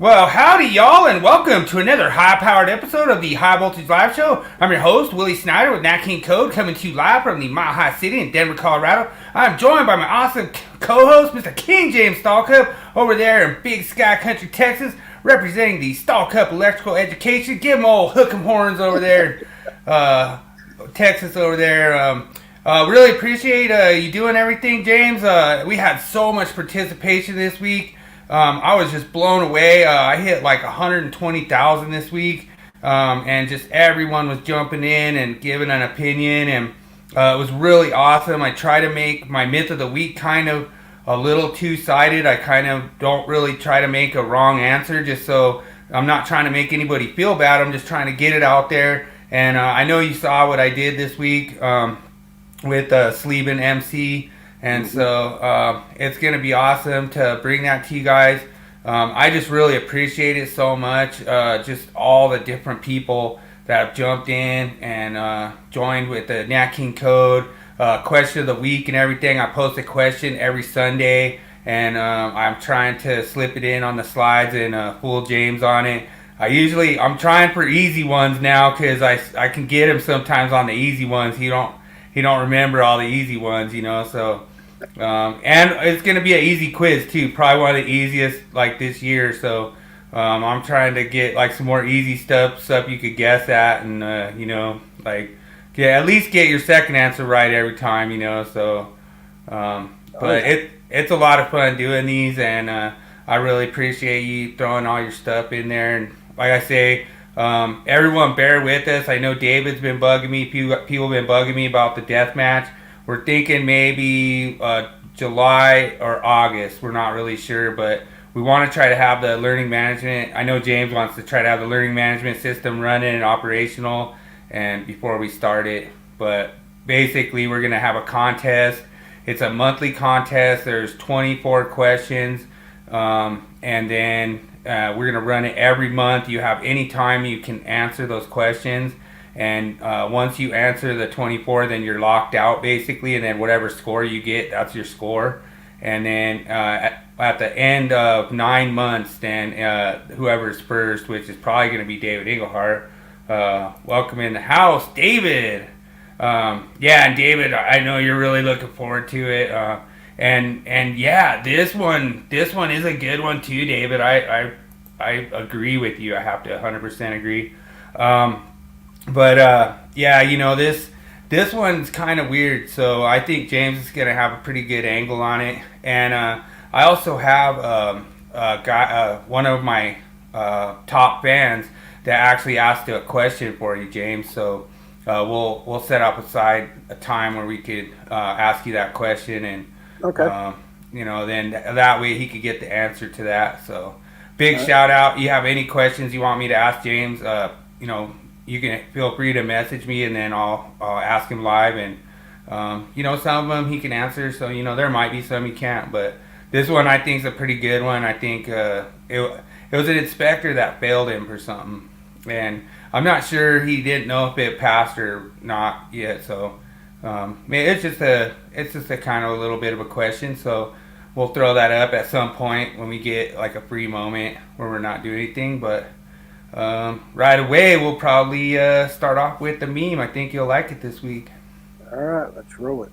Well, howdy, y'all, and welcome to another high-powered episode of the High Voltage Live Show. I'm your host, Willie Snyder with NEC Code, coming to you live from the Mile High City in Denver, Colorado. I'm joined by my awesome co-host, Mr. King James Stallcup, over there in Big Sky Country, Texas, representing the Stallcup Electrical Education. Give them all hook 'em horns over there, Texas over there. Really appreciate you doing everything, James. We had so much participation this week. I was just blown away. I hit like 120,000 this week, and just everyone was jumping in and giving an opinion, and it was really awesome. I try to make my myth of the week kind of a little two-sided. I kind of don't really try to make a wrong answer, just so I'm not trying to make anybody feel bad. I'm just trying to get it out there, and I know you saw what I did this week with Sleeben MC. And so it's going to be awesome to bring that to you guys. I just really appreciate it so much. Just all the different people that have jumped in and joined with the NEC Code, question of the week and everything. I post a question every Sunday, and I'm trying to slip it in on the slides and fool James on it. I'm trying for easy ones now because I can get him sometimes on the easy ones. He don't remember all the easy ones, so... and it's going to be an easy quiz too, probably one of the easiest like this year, so I'm trying to get like some more easy stuff you could guess at, and at least get your second answer right every time, so but it's a lot of fun doing these, and I really appreciate you throwing all your stuff in there. And like I say, everyone bear with us. I know David's been bugging me, people have been bugging me about the death match. We're thinking maybe July or August. We're not really sure, but we want to try to have the learning management. I know James wants to try to have the learning management system running and operational and before we start it. But basically, we're going to have a contest. It's a monthly contest. There's 24 questions, and then we're going to run it every month. You have any time you can answer those questions. And once you answer the 24, then you're locked out basically, and then whatever score you get, that's your score. And then at the end of 9 months, then whoever's first, which is probably going to be David Englehart, welcome in the house, David. And David, I know you're really looking forward to it. And yeah, this one is a good one too, David. I agree with you. I have to 100% agree. But this one's kind of weird, so I think James is going to have a pretty good angle on it. And I also have a guy, one of my top fans that actually asked a question for you, James. So we'll set up aside a time where we could ask you that question, and okay. Then that way he could get the answer to that. So big shout out. You have any questions you want me to ask James? You can feel free to message me, and then I'll ask him live. And some of them he can answer, so there might be some he can't. But this one I think is a pretty good one. I think it was an inspector that failed him for something, and I'm not sure he didn't know if it passed or not yet. So it's just a kind of a little bit of a question. So we'll throw that up at some point when we get like a free moment where we're not doing anything, but. Right away, we'll probably start off with the meme. I think you'll like it this week. All right, let's roll it.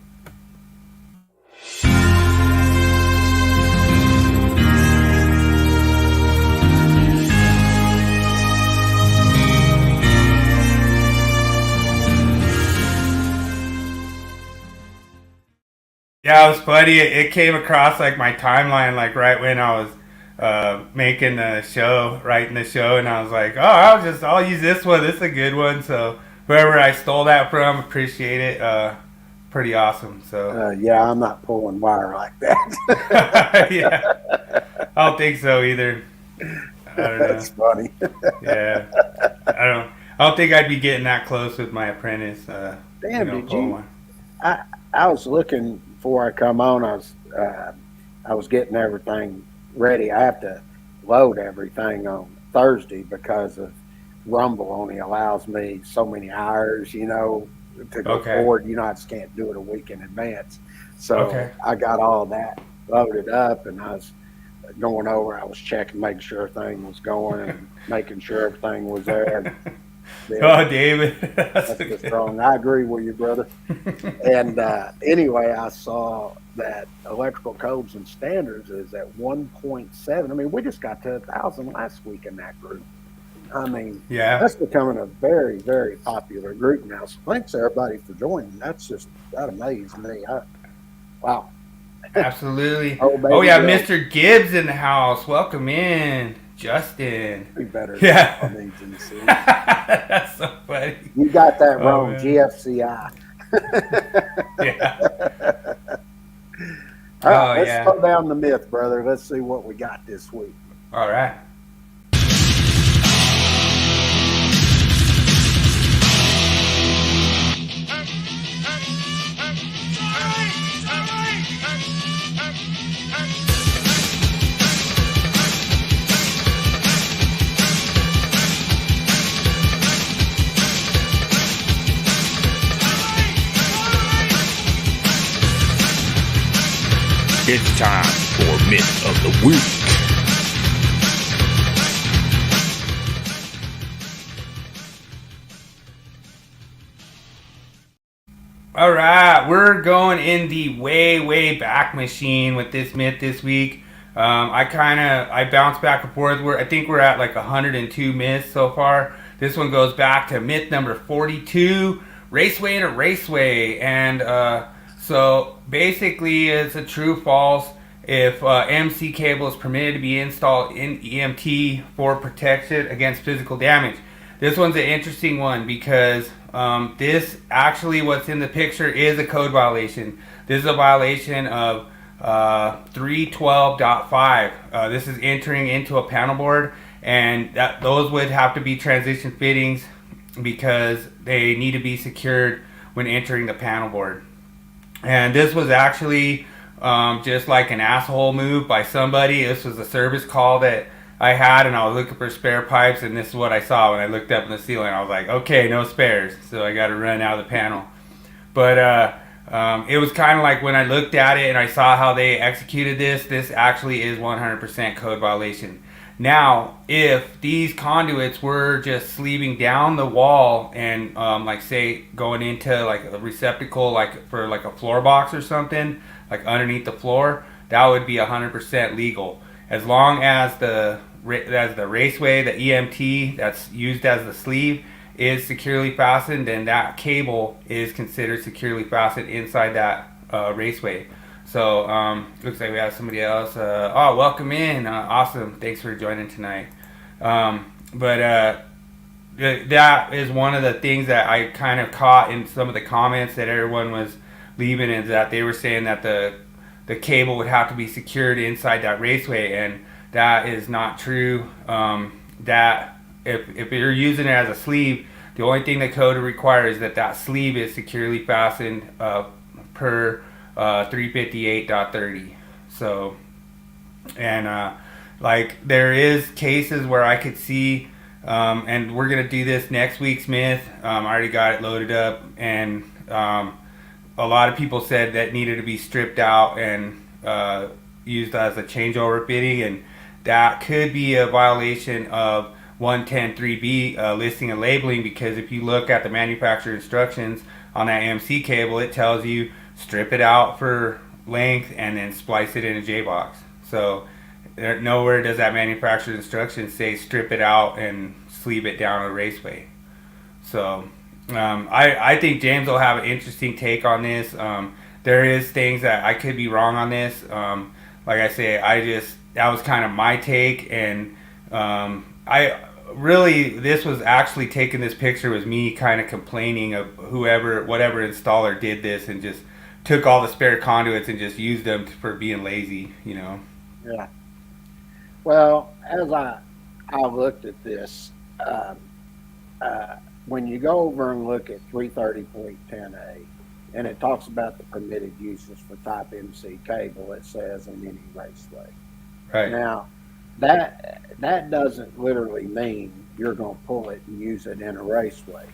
Yeah, it was funny. It came across like my timeline, like right when I was writing the show, and I was like, I'll use this one. This is a good one. So whoever I stole that from, appreciate it. Pretty awesome. So I'm not pulling wire like that. Yeah, I don't think so either. I don't know. That's funny. Yeah, I don't think I'd be getting that close with my apprentice. Damn, did you? One. I was looking before I come on. I was getting everything ready. I have to load everything on Thursday because of Rumble only allows me so many hours, to go forward. I just can't do it a week in advance. So I got all that loaded up, and I was going over. I was checking, making sure everything was going, and making sure everything was there. Oh, David, that's just wrong. I agree with you, brother. And anyway, I saw that electrical codes and standards is at 1.7. I mean, we just got to 1,000 last week in that group. I mean, yeah, that's becoming a very, very popular group now. So thanks everybody for joining. That amazed me. Wow. Absolutely. Oh yeah, Mr. Gibbs in the house. Welcome in, Justin. Be better. Yeah. That's so funny. You got that wrong. Man. GFCI. Yeah. All right, let's slow down the myth, brother. Let's see what we got this week. All right. It's time for Myth of the Week. All right, we're going in the way back machine with this myth this week. I bounced back and forth. I think we're at like 102 myths so far. This one goes back to myth number 42, raceway in a raceway, and so basically, it's a true false. If MC cable is permitted to be installed in EMT for protection against physical damage. This one's an interesting one because this actually, what's in the picture is a code violation. This is a violation of 312.5. This is entering into a panel board, and those would have to be transition fittings because they need to be secured when entering the panel board. And this was actually just like an asshole move by somebody. This was a service call that I had, and I was looking for spare pipes, and this is what I saw when I looked up in the ceiling. I was like, okay, no spares, so I got to run out of the panel. But it was kind of like when I looked at it and I saw how they executed this actually is 100% code violation. Now, if these conduits were just sleeving down the wall and like say going into like a receptacle like for like a floor box or something, like underneath the floor, that would be 100% legal. As long as the raceway, the EMT that's used as the sleeve is securely fastened, then that cable is considered securely fastened inside that raceway. So, looks like we have somebody else. Welcome in. Awesome. Thanks for joining tonight. That is one of the things that I kind of caught in some of the comments that everyone was leaving, is that they were saying that the cable would have to be secured inside that raceway, and that is not true. That if you're using it as a sleeve, the only thing the code requires is that sleeve is securely fastened per 358.30. So, and like there is cases where I could see, and we're gonna do this next week's myth. I already got it loaded up, and a lot of people said that needed to be stripped out and used as a changeover fitting, and that could be a violation of 110.3b listing and labeling, because if you look at the manufacturer instructions on that MC cable, it tells you strip it out for length and then splice it in a J-box. So nowhere does that manufacturer's instruction say strip it out and sleeve it down a raceway. So I think James will have an interesting take on this. There is things that I could be wrong on this. Like I say, that was kind of my take, and this was actually taking this picture was me kind of complaining of whatever installer did this and just took all the spare conduits and just used them for being lazy, you know. Yeah. Well, as I looked at this, when you go over and look at 330.10a, and it talks about the permitted uses for type MC cable, it says in any raceway. Right. Now, that doesn't literally mean you're going to pull it and use it in a raceway.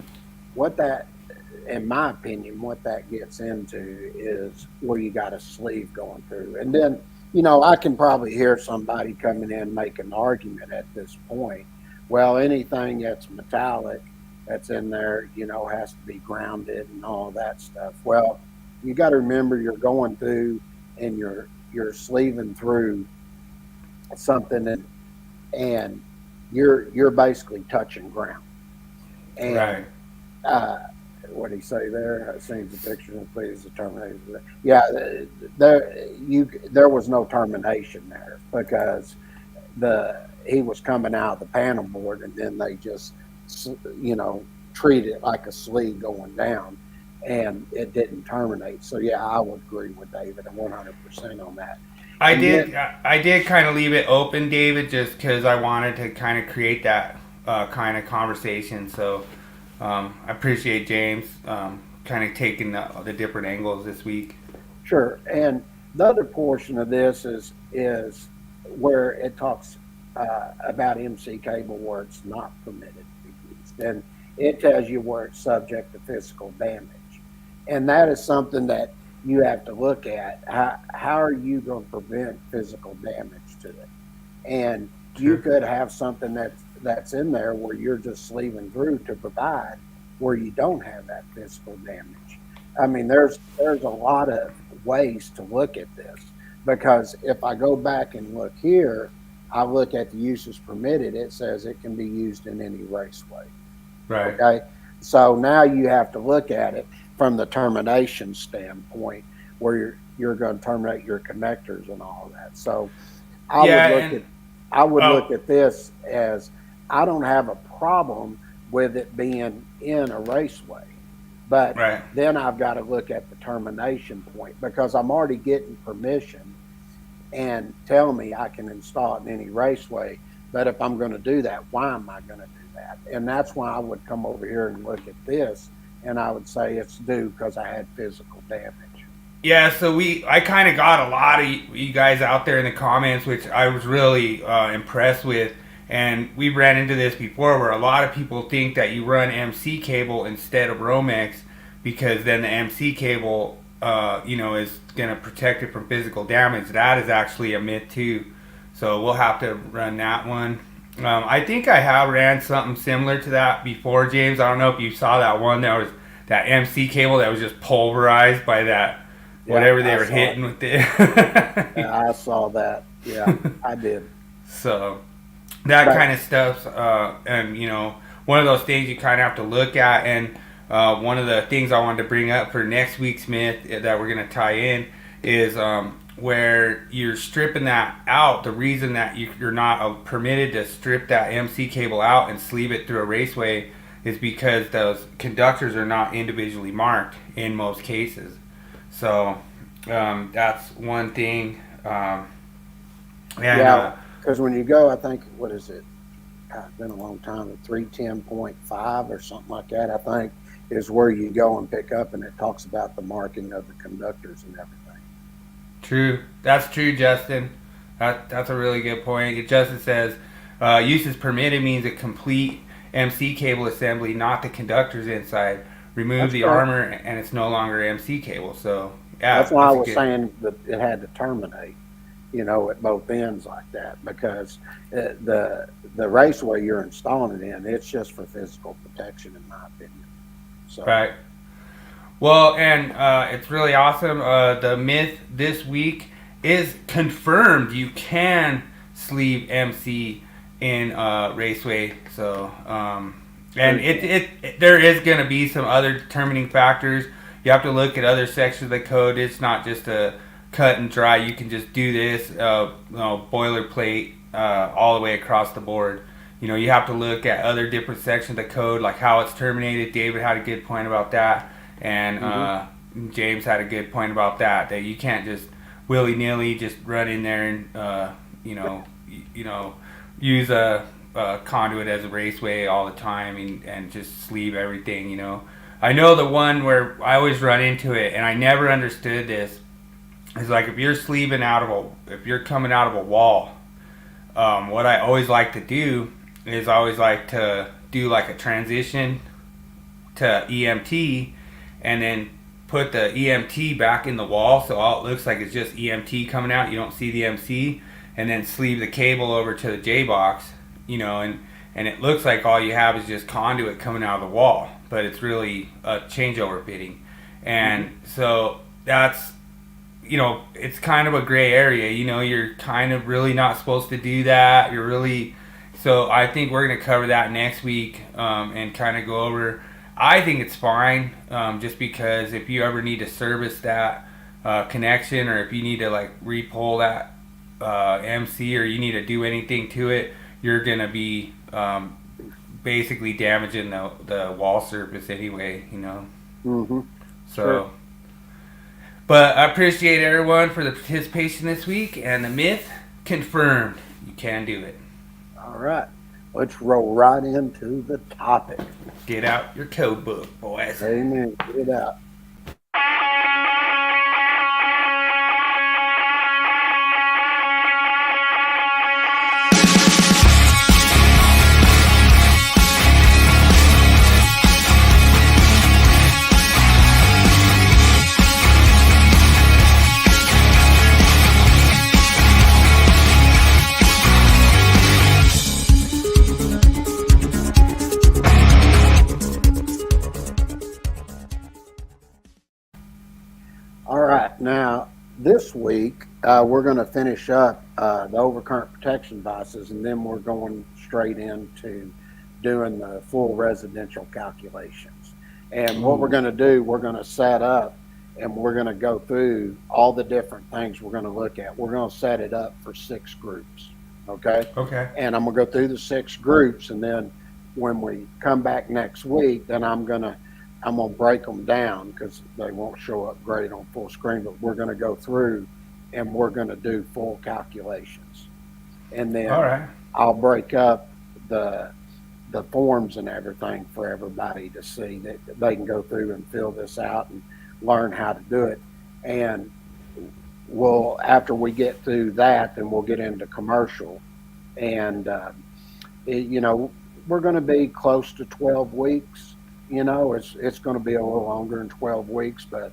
In my opinion, what that gets into is where you got a sleeve going through. And then I can probably hear somebody coming in make an argument at this point. Well, anything that's metallic that's in there, has to be grounded and all that stuff. Well, you got to remember you're going through and you're sleeving through something, and you're basically touching ground. And Right. What did he say there? I seen the picture and please the termination. Yeah, there was no termination there because he was coming out of the panel board, and then they just treat it like a sleeve going down, and it didn't terminate. So yeah, I would agree with David 100% on that. I did kind of leave it open, David, just because I wanted to kind of create that kind of conversation. So I appreciate James kind of taking the different angles this week. Sure. And the other portion of this is where it talks about MC cable where it's not permitted to be used. And it tells you where it's subject to physical damage. And that is something that you have to look at. How are you going to prevent physical damage to it? And you could have something that's in there where you're just sleeving through to provide where you don't have that physical damage. I mean, there's a lot of ways to look at this, because if I go back and look here, I look at the uses permitted, it says it can be used in any raceway. Right. Okay. So now you have to look at it from the termination standpoint, where you're going to terminate your connectors and all of that. So I would look at this as, I don't have a problem with it being in a raceway, but then I've got to look at the termination point, because I'm already getting permission and tell me I can install it in any raceway. But if I'm going to do that, why am I going to do that? And that's why I would come over here and look at this, and I would say it's due because I had physical damage. Yeah, so I kind of got a lot of you guys out there in the comments, which I was really impressed with. And we ran into this before, where a lot of people think that you run MC cable instead of Romex, because then the MC cable, is going to protect it from physical damage. That is actually a myth too. So we'll have to run that one. I think I have ran something similar to that before, James. I don't know if you saw that one that was that MC cable that was just pulverized by that whatever they were hitting with it. Yeah, I saw that. Yeah, I did. So that kind of stuff, and one of those things you kind of have to look at. And one of the things I wanted to bring up for next week's myth that we're going to tie in is where you're stripping that out. The reason that you're not permitted to strip that MC cable out and sleeve it through a raceway is because those conductors are not individually marked in most cases. So that's one thing. Because when you go, I think, what is it? It's been a long time, 310.5 or something like that, I think, is where you go and pick up, and it talks about the marking of the conductors and everything. True. That's true, Justin. That's a really good point. Justin says, uses permitted means a complete MC cable assembly, not the conductors inside. Remove the armor, and it's no longer MC cable. So, yeah. That's why I was saying that it had to terminate, at both ends like that, because the raceway you're installing it in, it's just for physical protection, in my opinion. So. Right. Well, and it's really awesome. The myth this week is confirmed. You can sleeve MC in raceway. So, and there is going to be some other determining factors. You have to look at other sections of the code. It's not just a cut and dry. You can just do this boilerplate all the way across the board. You have to look at other different sections of the code, like how it's terminated. David had a good point about that. And James had a good point about that you can't just willy-nilly just run in there and use a conduit as a raceway all the time and just sleeve everything. I know the one where I always run into it, and I never understood this, is like if you're if you're coming out of a wall, what I always like to do is I always like to do like a transition to EMT, and then put the EMT back in the wall, so all it looks like is just EMT coming out. You don't see the MC, and then sleeve the cable over to the J box, and it looks like all you have is just conduit coming out of the wall, but it's really a changeover fitting. And so that's, it's kind of a gray area. You're kind of really not supposed to do that. So I think we're going to cover that next week, and kind of go over. I think it's fine, just because if you ever need to service that connection, or if you need to like re-pull that MC, or you need to do anything to it, you're going to be basically damaging the wall surface anyway, Mm-hmm. So, sure. But I appreciate everyone for the participation this week, and the myth confirmed. You can do it. All right. Let's roll right into the topic. Get out your code book, boys. Amen. Get it out. All right. Now, this week, we're going to finish up the overcurrent protection devices, and then we're going straight into doing the full residential calculations. And what we're going to do, we're going to set up, and we're going to go through all the different things we're going to look at. We're going to set it up for 6 groups. Okay? Okay. And I'm going to go through the 6 groups, and then when we come back next week, then I'm going to break them down, because they won't show up great on full screen, but we're going to go through and we're going to do full calculations. And then All right. I'll break up the forms and everything for everybody to see, that they can go through and fill this out and learn how to do it. And after we get through that, then we'll get into commercial. And, we're going to be close to 12 weeks. It's going to be a little longer than 12 weeks, but,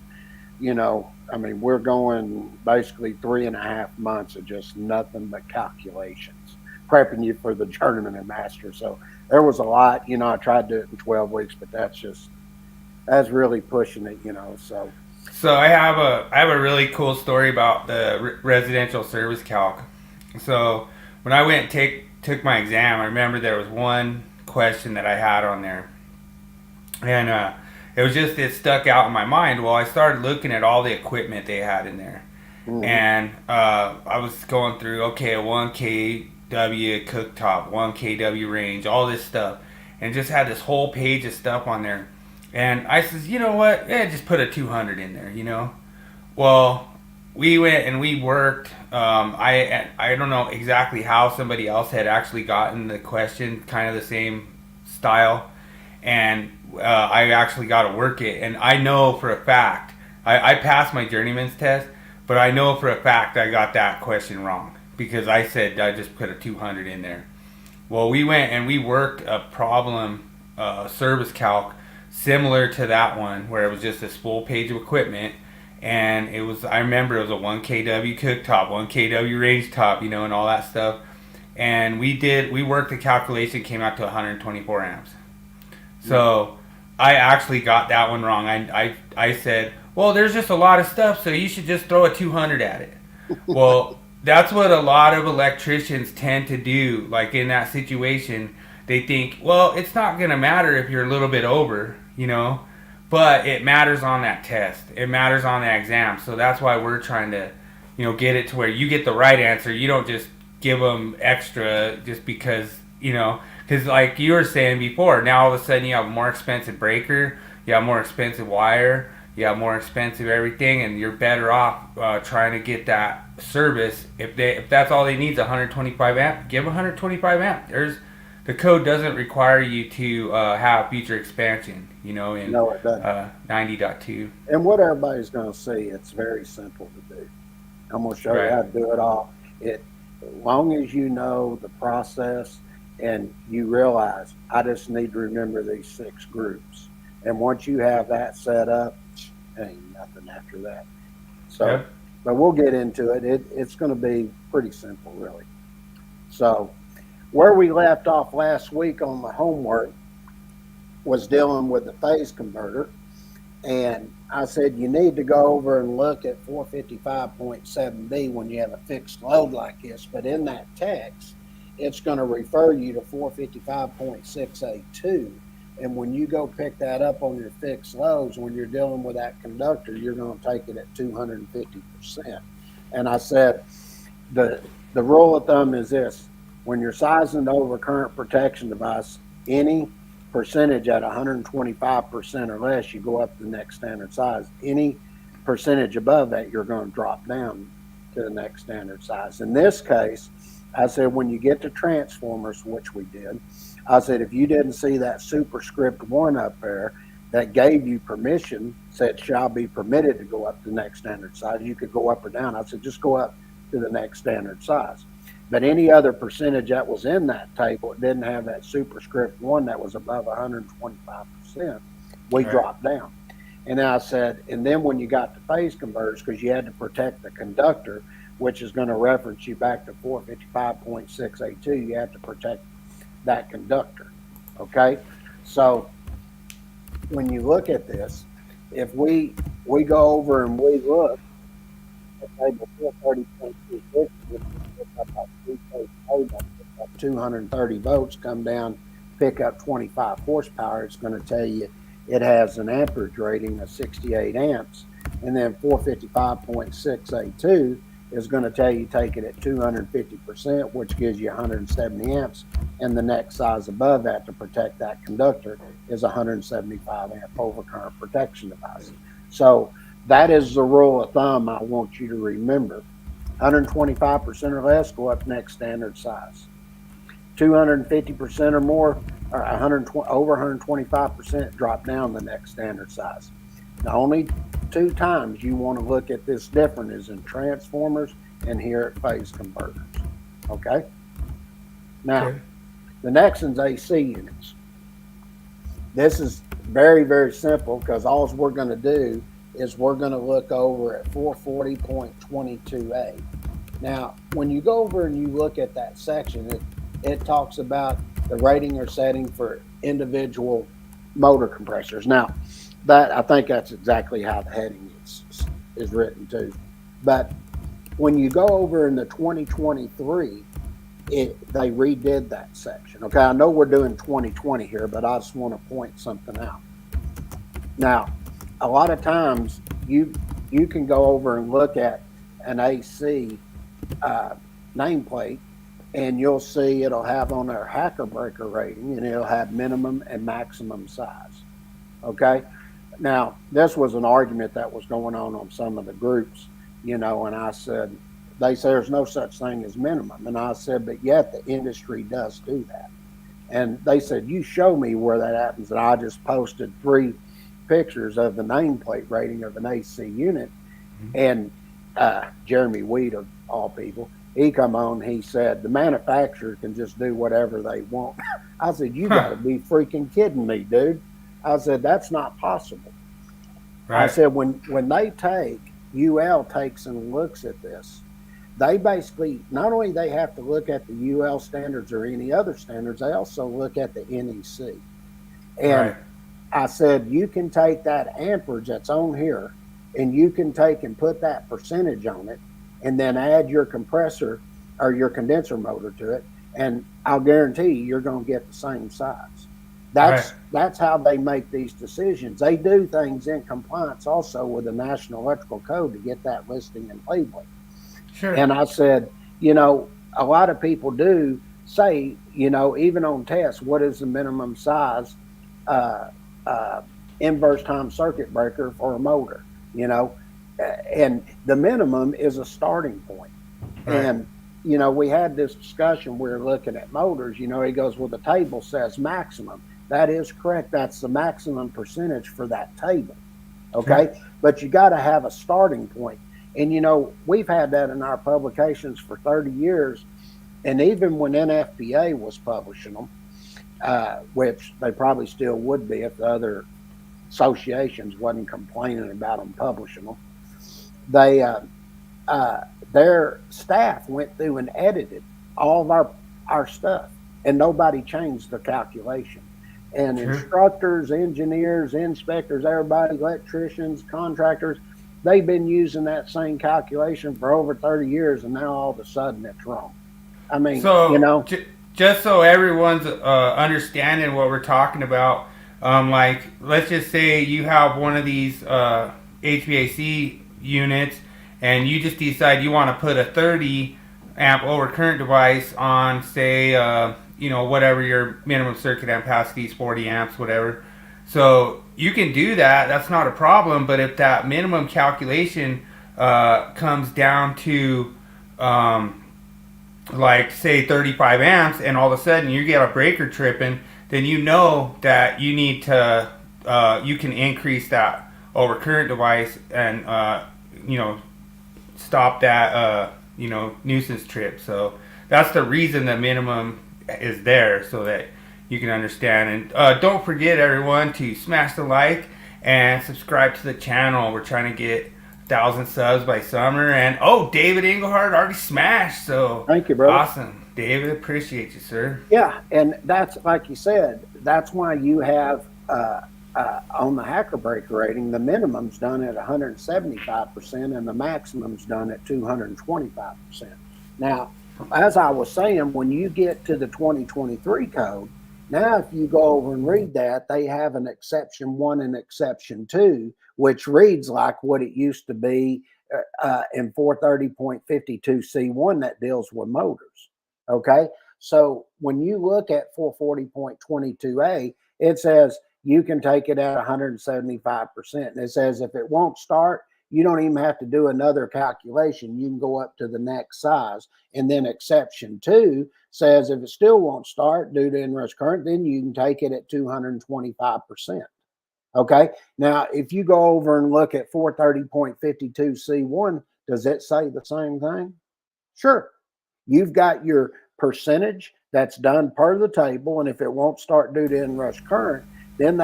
we're going basically 3.5 months of just nothing but calculations, prepping you for the Journeyman and Master. So there was a lot, I tried to do it in 12 weeks, but that's really pushing it, so. So I have a really cool story about the residential service calc. So when I went and took my exam, I remember there was one question that I had on there. And it stuck out in my mind. Well, I started looking at all the equipment they had in there. Mm-hmm. And I was going through, okay, a 1 kW cooktop, 1 kW range, all this stuff. And just had this whole page of stuff on there. And I says, you know what? Yeah, just put a 200 in there, Well, we went and we worked. I don't know exactly how somebody else had actually gotten the question, kind of the same style. And I actually got to work it. And I know for a fact, I passed my Journeyman's test, but I know for a fact I got that question wrong, because I said I just put a 200 in there. Well, we went and we worked a problem service calc similar to that one, where it was just this full page of equipment. And I remember it was a 1 kW cooktop, 1 kW range top, and all that stuff. And we worked the calculation, came out to 124 amps. So I actually got that one wrong. I said, well, there's just a lot of stuff, so you should just throw a 200 at it. Well, that's what a lot of electricians tend to do. Like in that situation, they think, well, it's not going to matter if you're a little bit over, but it matters on that test. It matters on the exam. So that's why we're trying to, get it to where you get the right answer. You don't just give them extra just because, because like you were saying before, now all of a sudden you have a more expensive breaker, you have more expensive wire, you have more expensive everything, and you're better off trying to get that service. If that's all they need is 125 amp, give 125 amp. The code doesn't require you to have future expansion, in no, it doesn't. 90.2. And what everybody's going to see, it's very simple to do. I'm going to show you how to do it all. As long as you know the process and you realize, I just need to remember these 6 groups. And once you have that set up, ain't nothing after that. So, but we'll get into it. It's going to be pretty simple, really. So, where we left off last week on the homework was dealing with the phase converter. And I said, you need to go over and look at 455.7b when you have a fixed load like this. But in that text, it's going to refer you to 455.6a2. And when you go pick that up on your fixed loads, when you're dealing with that conductor, you're going to take it at 250%. And I said, the rule of thumb is this: when you're sizing the overcurrent protection device, any percentage at 125% or less, you go up to the next standard size. Any percentage above that, you're going to drop down to the next standard size. In this case, I said, when you get to transformers, which we did, I said, if you didn't see that superscript 1 up there that gave you permission, said shall be permitted to go up to the next standard size, you could go up or down. I said, just go up to the next standard size. But any other percentage that was in that table, it didn't have that superscript 1 that was above 125%, we dropped down. And then I said, and then when you got to phase converters, because you had to protect the conductor, which is going to reference you back to 455.6a2, you have to protect that conductor. Okay, so when you look at this, if we go over and we look at table 430.26, which is up about 230 volts, come down, pick up 25 horsepower, it's going to tell you it has an amperage rating of 68 amps. And then 455.6a2 is going to tell you take it at 250%, which gives you 170 amps. And the next size above that to protect that conductor is 175 amp overcurrent protection device. So that is the rule of thumb I want you to remember. 125% or less, go up next standard size. 250% or more, or over 125%, drop down the next standard size. The only 2 times you want to look at this different is in transformers and here at phase converters. Okay? Now, the next one's AC units. This is very, very simple, because all we're going to do is we're going to look over at 440.22a. Now, when you go over and you look at that section, it talks about the rating or setting for individual motor compressors. Now, that I think that's exactly how the heading is written too. But when you go over in the 2023, they redid that section. Okay, I know we're doing 2020 here, but I just want to point something out. Now, a lot of times you can go over and look at an AC nameplate, and you'll see it'll have on their hacker breaker rating, and it'll have minimum and maximum size. Okay. Now, this was an argument that was going on some of the groups, and I said, they say there's no such thing as minimum. And I said, but yet the industry does do that. And they said, you show me where that happens. And I just posted 3 pictures of the nameplate rating of an AC unit. And Jeremy Weed, of all people, he come on, he said, the manufacturer can just do whatever they want. I said, you got to be freaking kidding me, dude. I said, that's not possible. Right. I said, when they UL takes and looks at this, they basically, not only they have to look at the UL standards or any other standards, they also look at the NEC. And I said, you can take that amperage that's on here, and you can take and put that percentage on it, and then add your compressor or your condenser motor to it, and I'll guarantee you're going to get the same size. That's how they make these decisions. They do things in compliance also with the National Electrical Code to get that listing and labeling. Sure. And I said, a lot of people do say, even on tests, what is the minimum size inverse time circuit breaker for a motor, and the minimum is a starting point. Right. And, we had this discussion, we were looking at motors, he goes, well, the table says maximum. That is correct. That's the maximum percentage for that table. Okay. Sure. But you got to have a starting point. And, we've had that in our publications for 30 years. And even when NFPA was publishing them, which they probably still would be if the other associations wasn't complaining about them publishing them. They their staff went through and edited all of our stuff, and nobody changed the calculation. And instructors, engineers, inspectors, everybody, electricians, contractors, they've been using that same calculation for over 30 years, and now all of a sudden it's wrong. I mean, so, just so everyone's understanding what we're talking about, like, let's just say you have one of these HVAC units, and you just decide you want to put a 30 amp overcurrent device on, say, whatever your minimum circuit amp capacity is, 40 amps, whatever. So you can do that. That's not a problem. But if that minimum calculation comes down to, like, say, 35 amps, and all of a sudden you get a breaker tripping, then you know that you need to, you can increase that overcurrent device and, stop that, nuisance trip. So that's the reason the minimum is there, so that you can understand. And don't forget, everyone, to smash the like and subscribe to the channel. We're trying to get 1,000 subs by summer. And David Engelhardt already smashed, so thank you, brother. Awesome, David. Appreciate you, sir. Yeah, and that's, like you said, that's why you have on the hacker breaker rating, the minimum's done at 175% and the maximum's done at 225%. Now, as I was saying, when you get to the 2023 code, now if you go over and read that, they have an exception 1 and exception 2, which reads like what it used to be in 430.52C1 that deals with motors. Okay, so when you look at 440.22A, it says you can take it at 175%. And it says if it won't start, you don't even have to do another calculation. You can go up to the next size. And then exception 2 says if it still won't start due to inrush current, then you can take it at 225%. Okay. Now, if you go over and look at 430.52C1, does it say the same thing? Sure. You've got your percentage that's done per the table. And if it won't start due to inrush current, then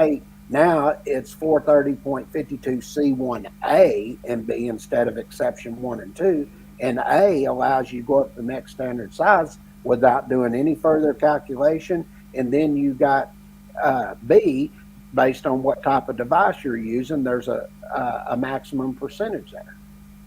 now it's 430.52C1A and B instead of exception 1 and 2. And A allows you to go up to the next standard size without doing any further calculation. And then you got B, based on what type of device you're using, there's a maximum percentage there.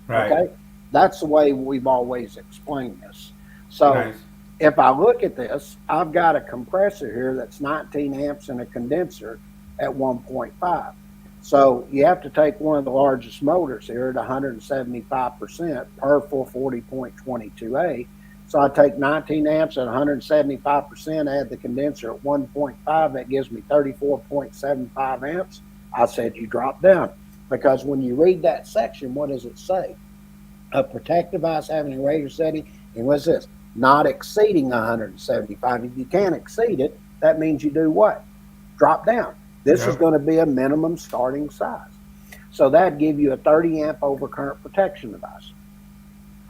Right. Okay? That's the way we've always explained this. So nice. If I look at this, I've got a compressor here that's 19 amps and a condenser at 1.5. So you have to take one of the largest motors here at 175% per 440.22A. So I take 19 amps at 175%, add the condenser at 1.5, that gives me 34.75 amps. I said you drop down, because when you read that section, what does it say? A protect device having a rated setting, and what's this? Not exceeding 175. If you can't exceed it, that means you do what? Drop down. This is going to be a minimum starting size. So that'd give you a 30 amp overcurrent protection device.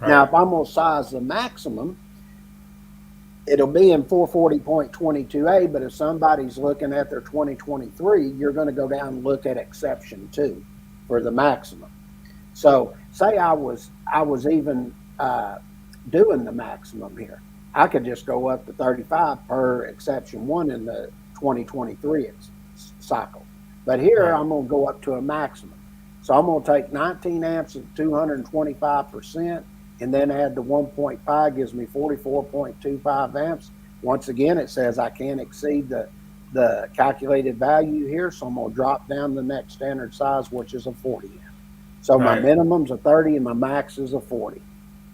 Right. Now, if I'm going to size the maximum, it'll be in 440.22A, but if somebody's looking at their 2023, you're going to go down and look at exception 2 for the maximum. So say I was even doing the maximum here. I could just go up to 35 per exception 1 in the 2023 cycle. But here I'm going to go up to a maximum. So I'm going to take 19 amps at 225% and then add the 1.5 gives me 44.25 amps. Once again, it says I can't exceed the calculated value here. So I'm going to drop down the next standard size, which is a 40 amp. So my minimum's a 30 and my max is a 40.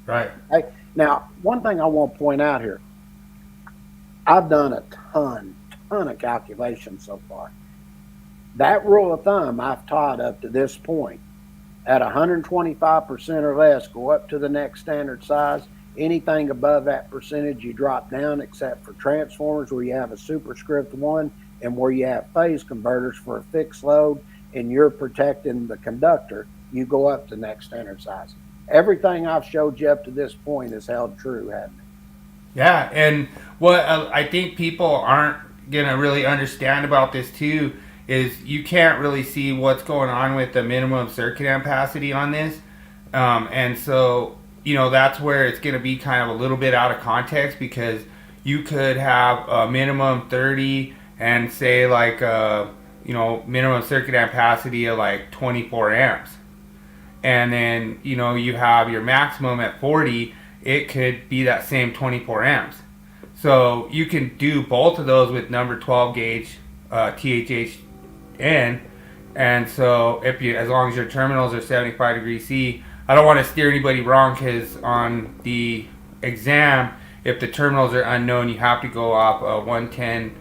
Right. Okay. Now, one thing I want to point out here, I've done a ton of calculations so far. That rule of thumb I've taught up to this point, at 125% or less, go up to the next standard size. Anything above that percentage, you drop down, except for transformers where you have a superscript 1 and where you have phase converters for a fixed load and you're protecting the conductor, you go up to next standard size. Everything I've showed you up to this point has held true, hasn't it? Yeah, and what I think people aren't going to really understand about this too is you can't really see what's going on with the minimum circuit ampacity on this. And so, that's where it's going to be kind of a little bit out of context, because you could have a minimum 30 and say like, minimum circuit ampacity of like 24 amps. And then, you have your maximum at 40, it could be that same 24 amps. So you can do both of those with number 12 gauge THHN. And so as long as your terminals are 75 degrees C, I don't want to steer anybody wrong, because on the exam, if the terminals are unknown, you have to go off a 110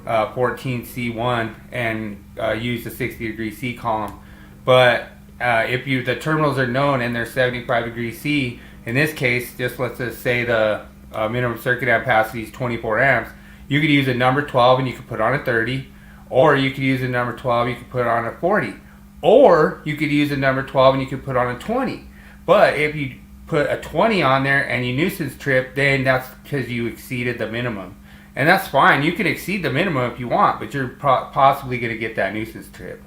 14C1 and use the 60 degree C column. But if the terminals are known and they're 75 degrees C, in this case, just let's just say the minimum circuit ampacity is 24 amps, you could use a number 12 and you could put on a 30, or you could use a number 12, you could put on a 40, or you could use a number 12 and you could put on a 20. But if you put a 20 on there and you nuisance trip, then that's because you exceeded the minimum. And that's fine. You can exceed the minimum if you want, but you're possibly going to get that nuisance trip.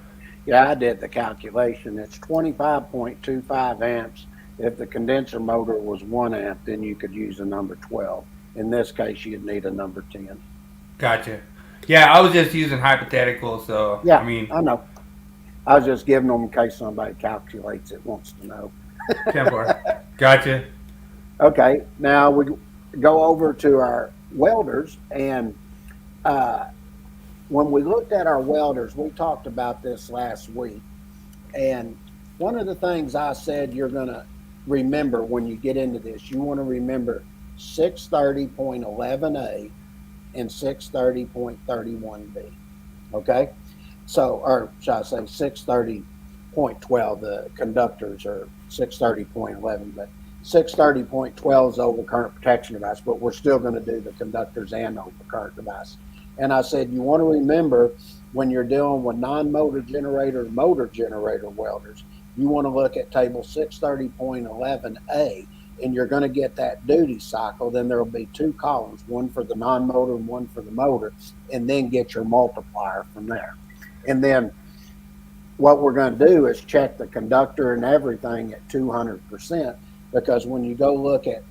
Yeah, I did the calculation. It's 25.25 amps. If the condenser motor was 1 amp, then you could use a number 12. In this case, you'd need a number 10. Gotcha. Yeah, I was just using hypothetical, so yeah, I I know. I was just giving them in case somebody calculates it, wants to know. 10-4. Gotcha. Okay, now we go over to our welders, and when we looked at our welders, we talked about this last week, and one of the things I said you're going to remember when you get into this, you want to remember 630.11a and 630.31b. Okay, so, or should I say 630.12, the conductors are 630.11, but 630.12 is overcurrent protection device, but we're still going to do the conductors and overcurrent device. And I said, you want to remember when you're dealing with non-motor generator, motor generator welders, you want to look at table 630.11a, and you're going to get that duty cycle. Then there will be 2 columns, one for the non-motor and one for the motor, and then get your multiplier from there. And then what we're going to do is check the conductor and everything at 200%, because when you go look at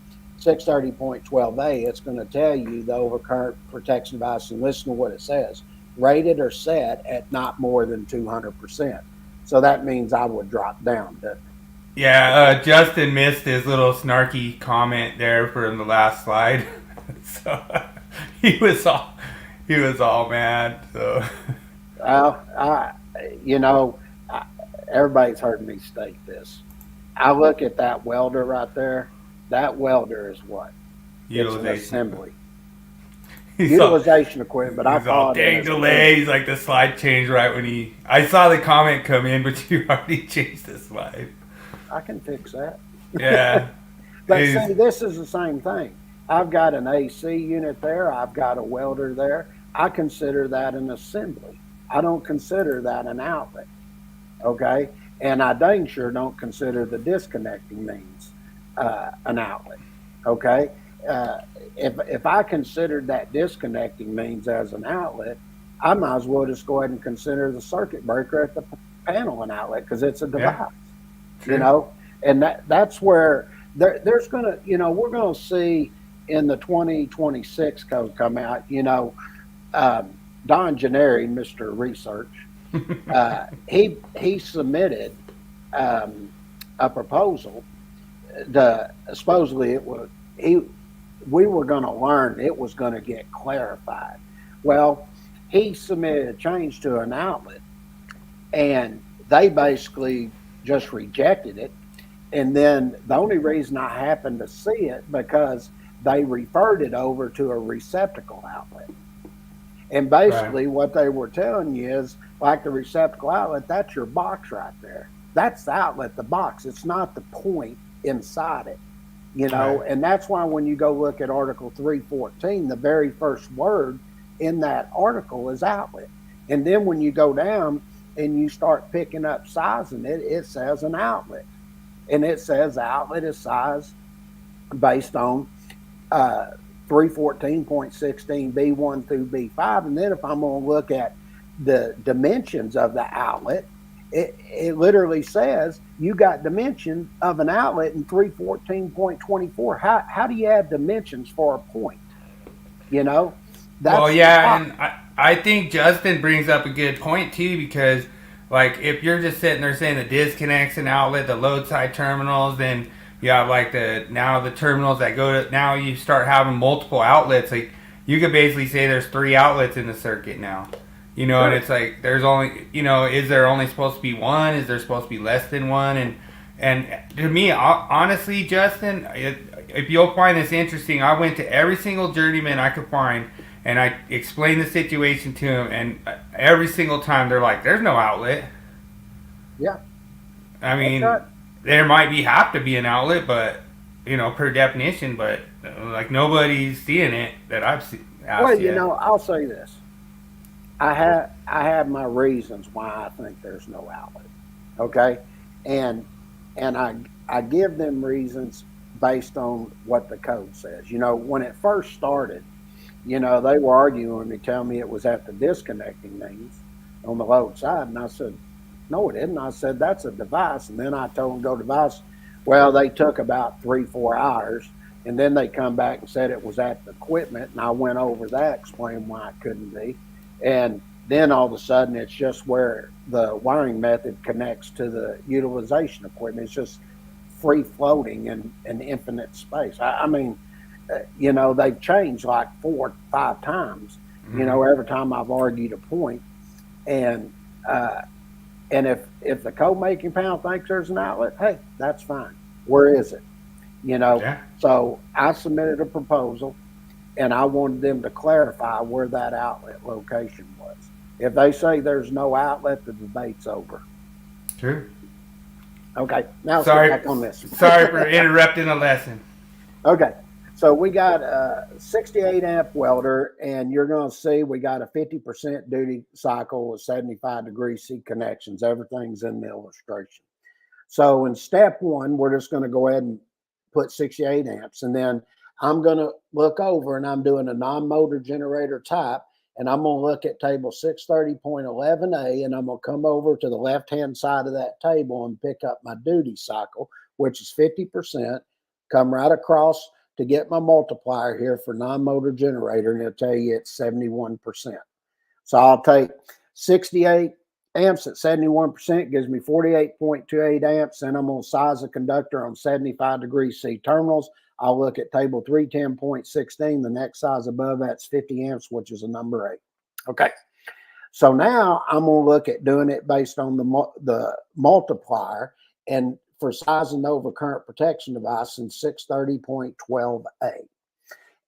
630.12a, it's going to tell you the overcurrent protection device, and listen to what it says: rated or set at not more than 200%. So that means I would drop down, doesn't it? Yeah, Justin missed his little snarky comment there from the last slide. So he was all mad. So everybody's heard me state this. I look at that welder right there. That welder is what? Utilization. It's an assembly. Utilization equipment, but I thought dang delay. He's like, the slide changed right when I saw the comment come in, but you already changed the slide. I can fix that. Yeah. But see, this is the same thing. I've got an AC unit there. I've got a welder there. I consider that an assembly. I don't consider that an outlet. Okay? And I dang sure don't consider the disconnecting means an outlet. Okay? If I considered that disconnecting means as an outlet, I might as well just go ahead and consider the circuit breaker at the panel an outlet, because it's a device. Yeah. And that's where there's going to, we're going to see in the 2026 code come out, Don Gennari, Mr. Research, he submitted a proposal. Supposedly we were going to learn it was going to get clarified. Well, he submitted a change to an outlet, and they basically just rejected it. And then the only reason I happened to see it, because they referred it over to a receptacle outlet. And basically what they were telling you is, like the receptacle outlet, that's your box right there. That's the outlet, the box. It's not the point inside it, and that's why when you go look at Article 314, the very first word in that article is outlet. And then when you go down and you start picking up sizing it, it says an outlet. And it says outlet is size based on 314.16 B1 through B5. And then if I'm going to look at the dimensions of the outlet, it literally says you got dimension of an outlet in 314.24. How do you have dimensions for a point? You know, Well, that's the yeah, problem. and I think Justin brings up a good point too, because like if you're just sitting there saying the disconnects and outlet, the load side terminals, then you have like the terminals that go to, now you start having multiple outlets. Like you could basically say there's 3 outlets in the circuit now. And Sure. it's like there's only, is there only supposed to be one? Is there supposed to be less than one? And to me, honestly, Justin, if you'll find this interesting, I went to every single journeyman I could find, and I explained the situation to them, and every single time they're like, "There's no outlet." Yeah, I that's mean, right. there might have to be an outlet, but per definition, but like nobody's seeing it that I've Well, seen yet. I'll say this. I have my reasons why I think there's no outlet. Okay, and I give them reasons based on what the code says. When it first started, they were arguing with me, telling me it was at the disconnecting means on the load side, and I said, no, it isn't. I said that's a device, and then I told them go device. Well, they took about 3-4 hours, and then they come back and said it was at the equipment, and I went over that, explained why it couldn't be. And then all of a sudden, it's just where the wiring method connects to the utilization equipment. It's just free floating in an infinite space. I mean, they've changed like 4 or 5 times, Mm-hmm. every time I've argued a point. And, uh, and if the code making panel thinks there's an outlet, hey, that's fine. Where is it? Yeah. So I submitted a proposal, and I wanted them to clarify where that outlet location was. If they say there's no outlet, the debate's over. True. Okay, now let's get Sorry. back on this. Sorry for interrupting the lesson. Okay, so we got a 68 amp welder, and you're going to see we got a 50% duty cycle with 75-degree C connections. Everything's in the illustration. So in step one, we're just going to go ahead and put 68 amps, and then I'm going to look over, and I'm doing a non-motor generator type, and I'm going to look at table 630.11a, and I'm going to come over to the left-hand side of that table and pick up my duty cycle, which is 50%, come right across to get my multiplier here for non-motor generator, and it'll tell you it's 71%. So I'll take 68 amps at 71%, gives me 48.28 amps, and I'm going to size a conductor on 75-degree C terminals. I'll look at table 310.16. The next size above that's 50 amps, which is a number 8. Okay. So now I'm going to look at doing it based on the multiplier and for sizing the overcurrent protection device in 630.12a.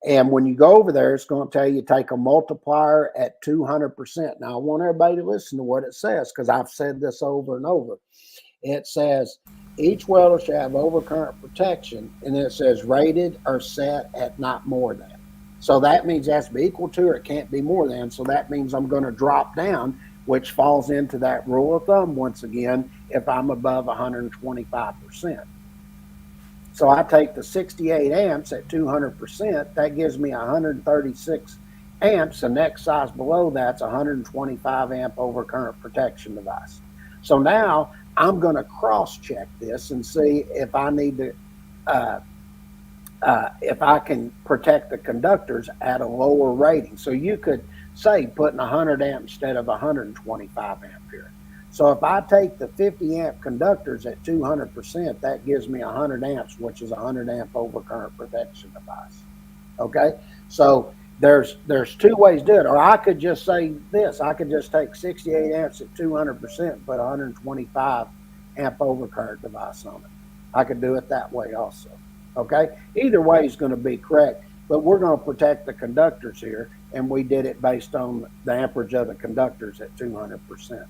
And when you go over there, it's going to tell you take a multiplier at 200%. Now, I want everybody to listen to what it says, because I've said this over and over. It says each welder shall have overcurrent protection, and then it says rated or set at not more than. So that means it has to be equal to, or it can't be more than. So that means I'm going to drop down, which falls into that rule of thumb once again if I'm above 125%. So I take the 68 amps at 200%. That gives me 136 amps. The next size below that's 125 amp overcurrent protection device. So now I'm going to cross-check this and see if I need to, if I can protect the conductors at a lower rating. So you could say putting 100 amp instead of 125 amp here. So if I take the 50 amp conductors at 200%, that gives me 100 amps, which is a 100 amp overcurrent protection device. Okay, so there's 2 ways to do it. Or I could just say this: I could just take 68 amps at 200% and put 125 amp overcurrent device on it. I could do it that way also. Okay, either way is going to be correct, but we're going to protect the conductors here, and we did it based on the amperage of the conductors at 200%.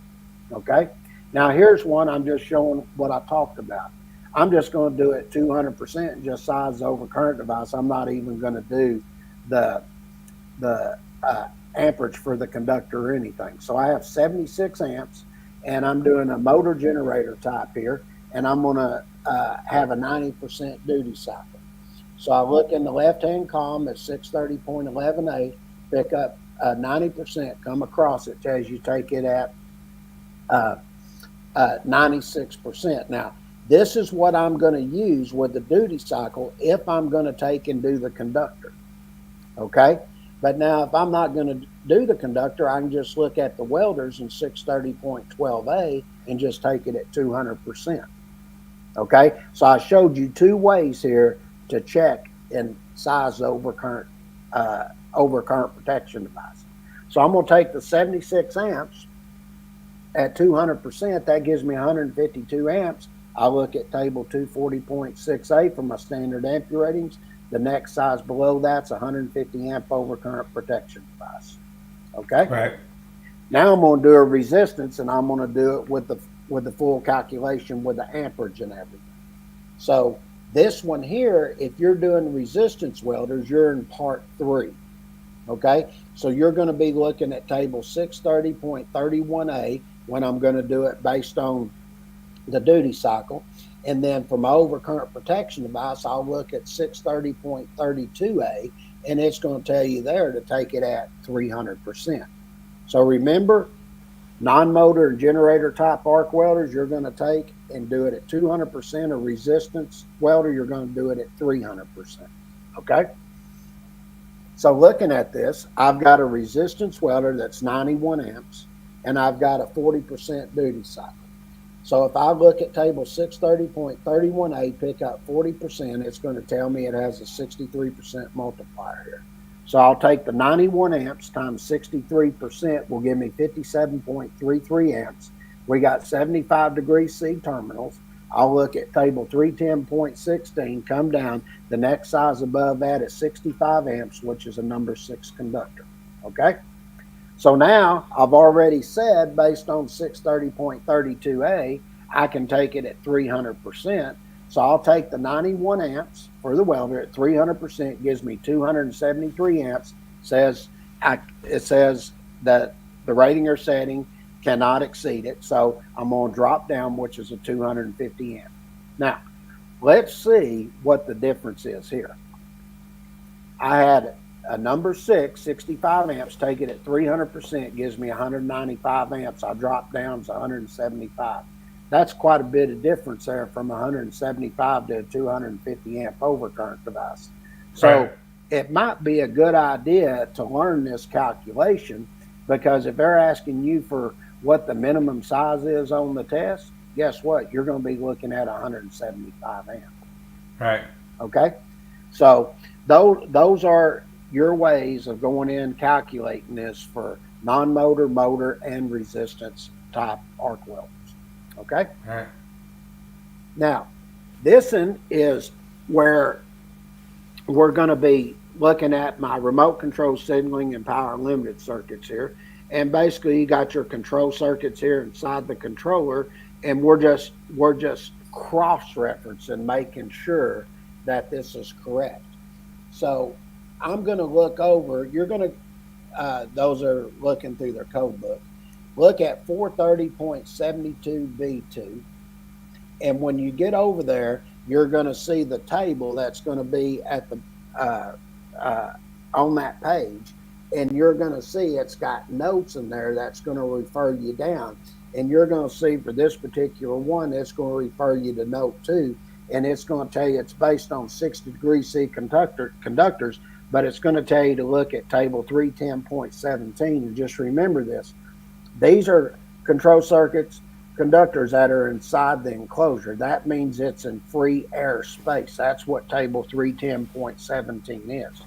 Okay, now here's one I'm just showing what I talked about. I'm just going to do it 200% and just size the overcurrent device. I'm not even going to do the amperage for the conductor or anything. So I have 76 amps, and I'm doing a motor generator type here, and I'm going to have a 90% duty cycle. So I look in the left-hand column at 630.11a, pick up 90% come across, it tells you take it at 96%. Now, this is what I'm going to use with the duty cycle if I'm going to take and do the conductor. Okay? But now, if I'm not going to do the conductor, I can just look at the welders in 630.12a and just take it at 200%. Okay? So I showed you two ways here to check and size the overcurrent protection device. So I'm going to take the 76 amps at 200%. That gives me 152 amps. I'll look at table 240.6a for my standard ampere ratings. The next size below that's 150 amp overcurrent protection device. Okay. Right. Now I'm going to do a resistance, and I'm going to do it with the full calculation with the amperage and everything. So this one here, if you're doing resistance welders, you're in part 3. Okay. So you're going to be looking at table 630.31a when I'm going to do it based on the duty cycle. And then for my overcurrent protection device, I'll look at 630.32a, and it's going to tell you there to take it at 300%. So remember, non-motor and generator type arc welders, you're going to take and do it at 200%. A resistance welder, you're going to do it at 300%. Okay? So looking at this, I've got a resistance welder that's 91 amps, and I've got a 40% duty cycle. So if I look at table 630.31a, pick up 40%, it's going to tell me it has a 63% multiplier here. So I'll take the 91 amps times 63% will give me 57.33 amps. We got 75 degree C terminals. I'll look at table 310.16, come down. The next size above that is 65 amps, which is a number 6 conductor. Okay? So now I've already said, based on 630.32a, I can take it at 300%. So I'll take the 91 amps for the welder at 300%, gives me 273 amps. It says that the rating or setting cannot exceed it. So I'm going to drop down, which is a 250 amp. Now, let's see what the difference is here. I had a number 6, 65 amps, take it at 300%, gives me 195 amps. I drop down to 175. That's quite a bit of difference there from 175 to a 250 amp overcurrent device. So right. It might be a good idea to learn this calculation, because if they're asking you for what the minimum size is on the test, guess what? You're going to be looking at 175 amps. Right. Okay? So those are your ways of going in calculating this for non-motor, motor, and resistance type arc welders. Okay? All right. Now, this one is where we're going to be looking at my remote control signaling and power limited circuits here. And basically, you got your control circuits here inside the controller, and we're just cross-referencing, making sure that this is correct. So I'm going to look over, you're going to, those are looking through their code book, look at 430.72B2. And when you get over there, you're going to see the table that's going to be at the on that page. And you're going to see it's got notes in there that's going to refer you down. And you're going to see for this particular one, it's going to refer you to note 2. And it's going to tell you it's based on 60 degree C conductors, but it's going to tell you to look at table 310.17. And just remember this. These are control circuits, conductors that are inside the enclosure. That means it's in free air space. That's what table 310.17 is.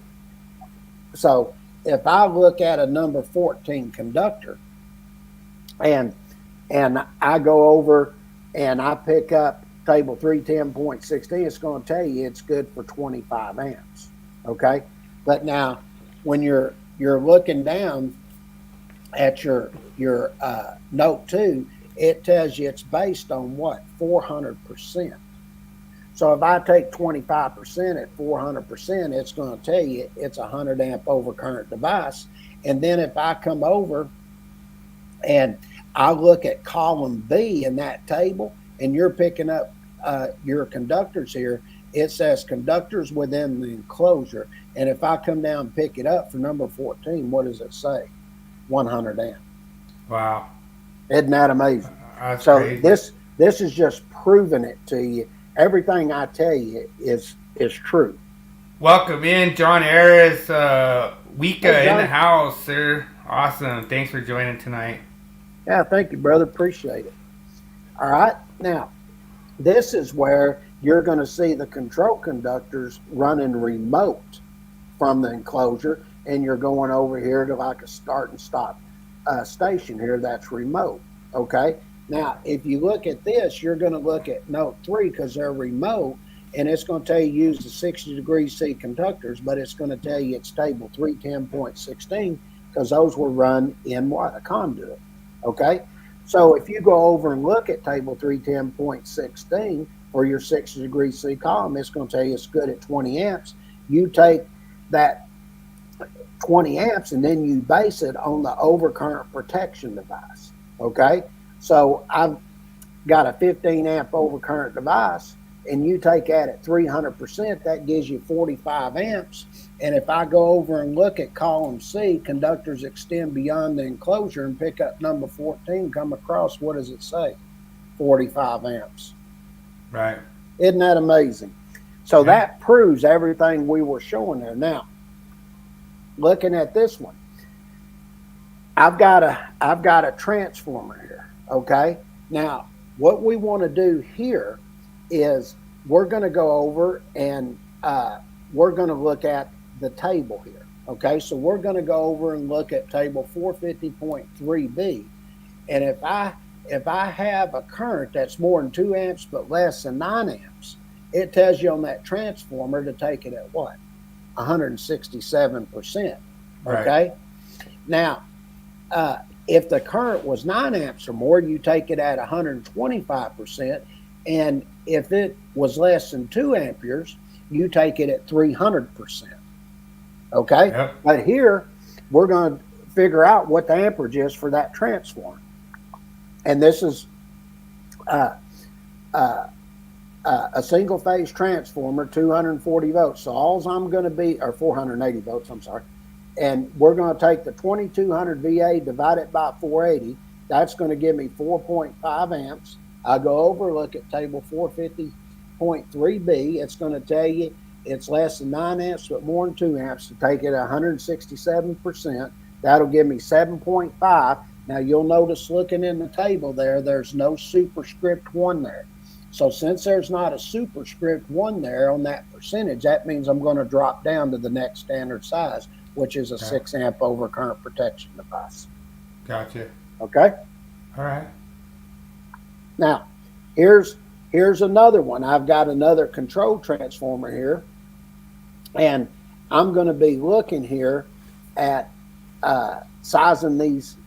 So if I look at a number 14 conductor and I go over and I pick up table 310.16, it's going to tell you it's good for 25 amps. Okay. But now when you're looking down at your note 2, it tells you it's based on what? 400%. So if I take 25% at 400%, it's going to tell you it's a 100 amp overcurrent device. And then if I come over and I look at column B in that table, and you're picking up your conductors here, it says conductors within the enclosure. And if I come down and pick it up for number 14, what does it say? 100 amp. Wow. Isn't that amazing? That's So crazy. this is just proving it to you. Everything I tell you is true. Welcome in, John Ayres, Wika Hey, in the John. house, sir. Awesome. Thanks for joining tonight. Yeah, thank you, brother. Appreciate it. All right. Now, this is where you're going to see the control conductors running remote from the enclosure, and you're going over here to like a start and stop station here that's remote. Okay. Now, if you look at this, you're going to look at note 3 because they're remote, and it's going to tell you use the 60 degrees C conductors, but it's going to tell you it's table 310.16 because those were run in what? A conduit. Okay. So if you go over and look at table 310.16 for your 60 degree C column, it's going to tell you it's good at 20 amps. You take that 20 amps and then you base it on the overcurrent protection device. Okay. So I've got a 15 amp overcurrent device, and you take that at 300%, that gives you 45 amps. And if I go over and look at column C, conductors extend beyond the enclosure, and pick up number 14, come across, what does it say? 45 amps. Right. Isn't that amazing? So that proves everything we were showing there. Now, looking at this one, I've got a transformer here. Okay. Now, what we want to do here is we're going to go over and we're going to look at the table here. Okay. So we're going to go over and look at table 450.3b. And if I have a current that's more than 2 amps but less than 9 amps, it tells you on that transformer to take it at what? 167%. Okay. Right. Now, if the current was 9 amps or more, you take it at 125%. And if it was less than 2 amperes, you take it at 300%. Okay. Yep. But here, we're going to figure out what the amperage is for that transformer. And this is a single phase transformer, 240 volts. So all I'm going to be, or 480 volts, I'm sorry. And we're going to take the 2200 VA, divide it by 480. That's going to give me 4.5 amps. I go over, look at table 450.3b. It's going to tell you it's less than 9 amps, but more than 2 amps. To take it 167%, that'll give me 7.5. Now you'll notice looking in the table there, there's no superscript 1 there. So since there's not a superscript 1 there on that percentage, that means I'm going to drop down to the next standard size, which is a 6 amp overcurrent protection device. Gotcha. Okay. All right. Now, here's another one. I've got another control transformer here, and I'm going to be looking here at sizing this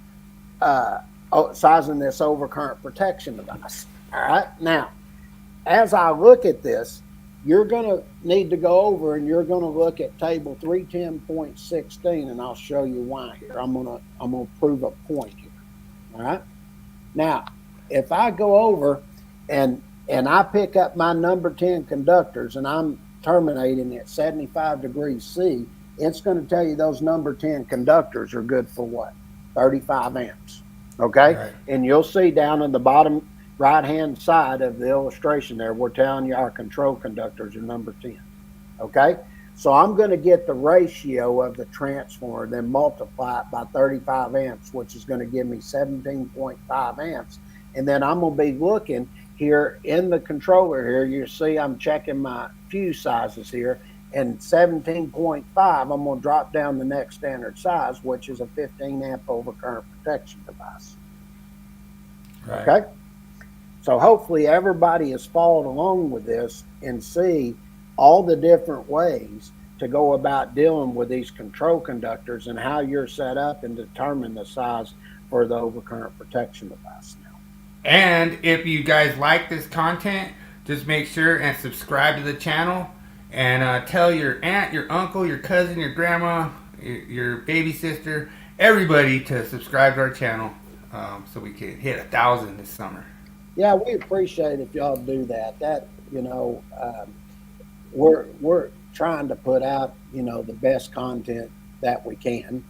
overcurrent protection device. All right. Now, as I look at this, you're going to need to go over and you're going to look at table 310.16, and I'll show you why here. I'm going to prove a point here. All right. Now, if I go over and I pick up my number 10 conductors and I'm terminating at 75 degrees C, it's going to tell you those number 10 conductors are good for what? 35 amps. Okay. Right. And you'll see down in the bottom right-hand side of the illustration there, we're telling you our control conductors are number 10. Okay. So I'm going to get the ratio of the transformer, then multiply it by 35 amps, which is going to give me 17.5 amps. And then I'm going to be looking here in the controller here. You see I'm checking my fuse sizes here, and 17.5, I'm going to drop down the next standard size, which is a 15 amp overcurrent protection device. Right. Okay. So hopefully everybody has followed along with this and see all the different ways to go about dealing with these control conductors and how you're set up and determine the size for the overcurrent protection device now. And if you guys like this content, just make sure and subscribe to the channel and tell your aunt, your uncle, your cousin, your grandma, your baby sister, everybody to subscribe to our channel so we can hit 1,000 this summer. Yeah, we appreciate if y'all do that. That, we're trying to put out, the best content that we can.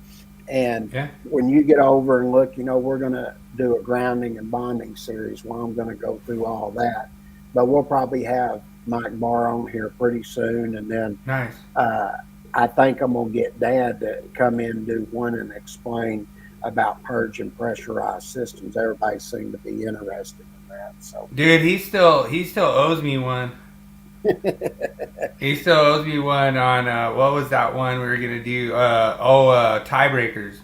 And Yeah. when you get over and look, we're going to do a grounding and bonding series where I'm going to go through all that. But we'll probably have Mike Barr on here pretty soon. And then Nice. I think I'm going to get Dad to come in and do one and explain about purge and pressurized systems. Everybody seemed to be interested in that. So, Dude, he still owes me one. He still owes me one on what was that one we were gonna do? Tiebreakers.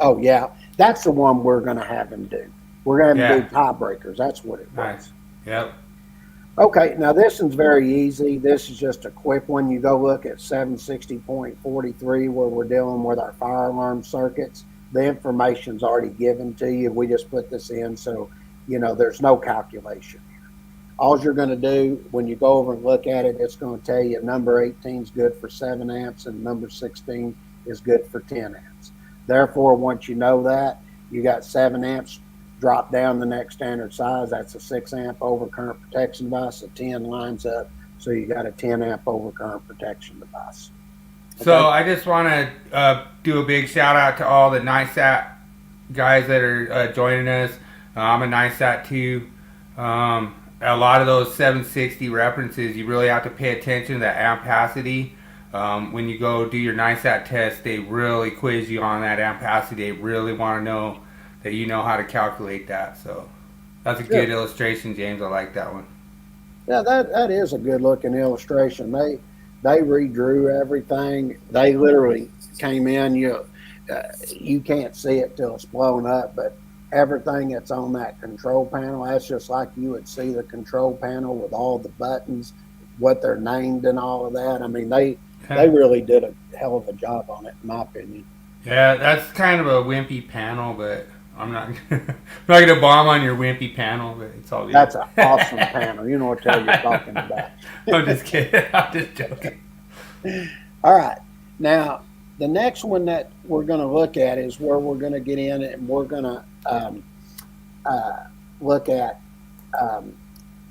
oh yeah, that's the one we're going to have him do. We're going to have him Yeah. do tiebreakers. That's what it was. Nice. Yep. Okay, now this one's very easy. This is just a quick one. You go look at 760.43 where we're dealing with our fire alarm circuits. The information's already given to you. We just put this in, so there's no calculation here. All you're going to do when you go over and look at it, it's going to tell you number 18 is good for 7 amps and number 16 is good for 10 amps. Therefore, once you know that, you got 7 amps. Drop down the next standard size. That's a 6 amp overcurrent protection device. A 10 lines up, so you got a 10 amp overcurrent protection device. Okay? So I just want to do a big shout out to all the NISAT guys that are joining us. I'm a NISAT too. A lot of those 760 references, you really have to pay attention to that ampacity. When you go do your NISAT test, they really quiz you on that ampacity. They really want to know that you know how to calculate that. So that's a good illustration, James. I like that one. Yeah, that is a good looking illustration. They redrew everything. They literally came in. You can't see it till it's blown up, but everything that's on that control panel, that's just like you would see the control panel with all the buttons, what they're named and all of that. I mean, they really did a hell of a job on it, in my opinion. Yeah, that's kind of a wimpy panel, but I'm not going to bomb on your wimpy panel, but it's all good. That's an awesome panel. You know what the hell you're talking about. I'm just kidding. I'm just joking. All right. Now, the next one that we're going to look at is where we're going to get in and we're going to look at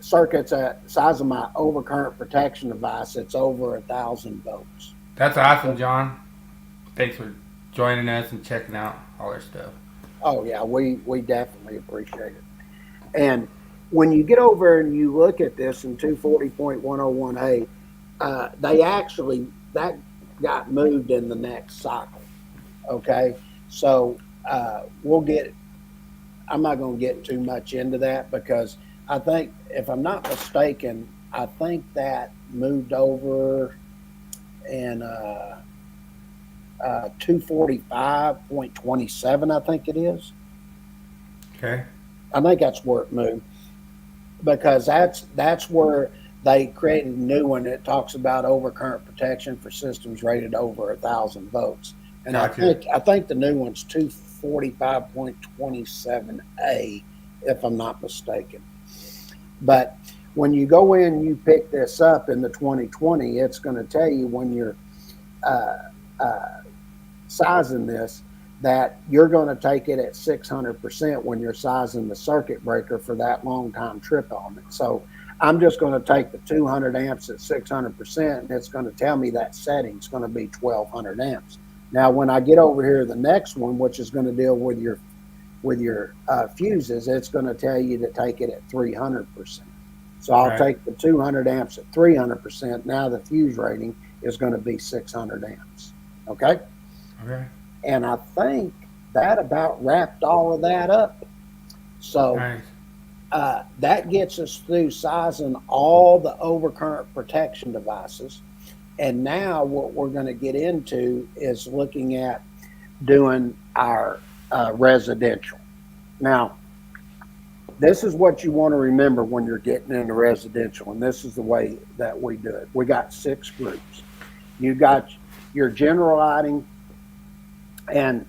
circuits at size of my overcurrent protection device. It's over 1,000 volts. That's awesome, John. Thanks for joining us and checking out all our stuff. Oh, yeah, we definitely appreciate it. And when you get over and you look at this in 240.1018, that got moved in the next cycle. Okay, so I'm not going to get too much into that because I think, if I'm not mistaken, I think that moved over in 245.27, I think it is. Okay. I think that's where it moved because that's where they created a new one that talks about overcurrent protection for systems rated over 1,000 volts. And Gotcha. I think the new one's 245.27A, if I'm not mistaken. But when you go in, you pick this up in the 2020, it's going to tell you when you're sizing this that you're going to take it at 600% when you're sizing the circuit breaker for that long time trip element. So I'm just going to take the 200 amps at 600%, and it's going to tell me that setting's going to be 1,200 amps. Now, when I get over here to the next one, which is going to deal with your fuses, it's going to tell you to take it at 300%. So I'll take the 200 amps at 300%. Now the fuse rating is going to be 600 amps. Okay? Okay. And I think that about wrapped all of that up. So Nice. That gets us through sizing all the overcurrent protection devices. And now what we're going to get into is looking at doing our residential. Now, this is what you want to remember when you're getting into residential, and this is the way that we do it. We got 6 groups. You got your general lighting and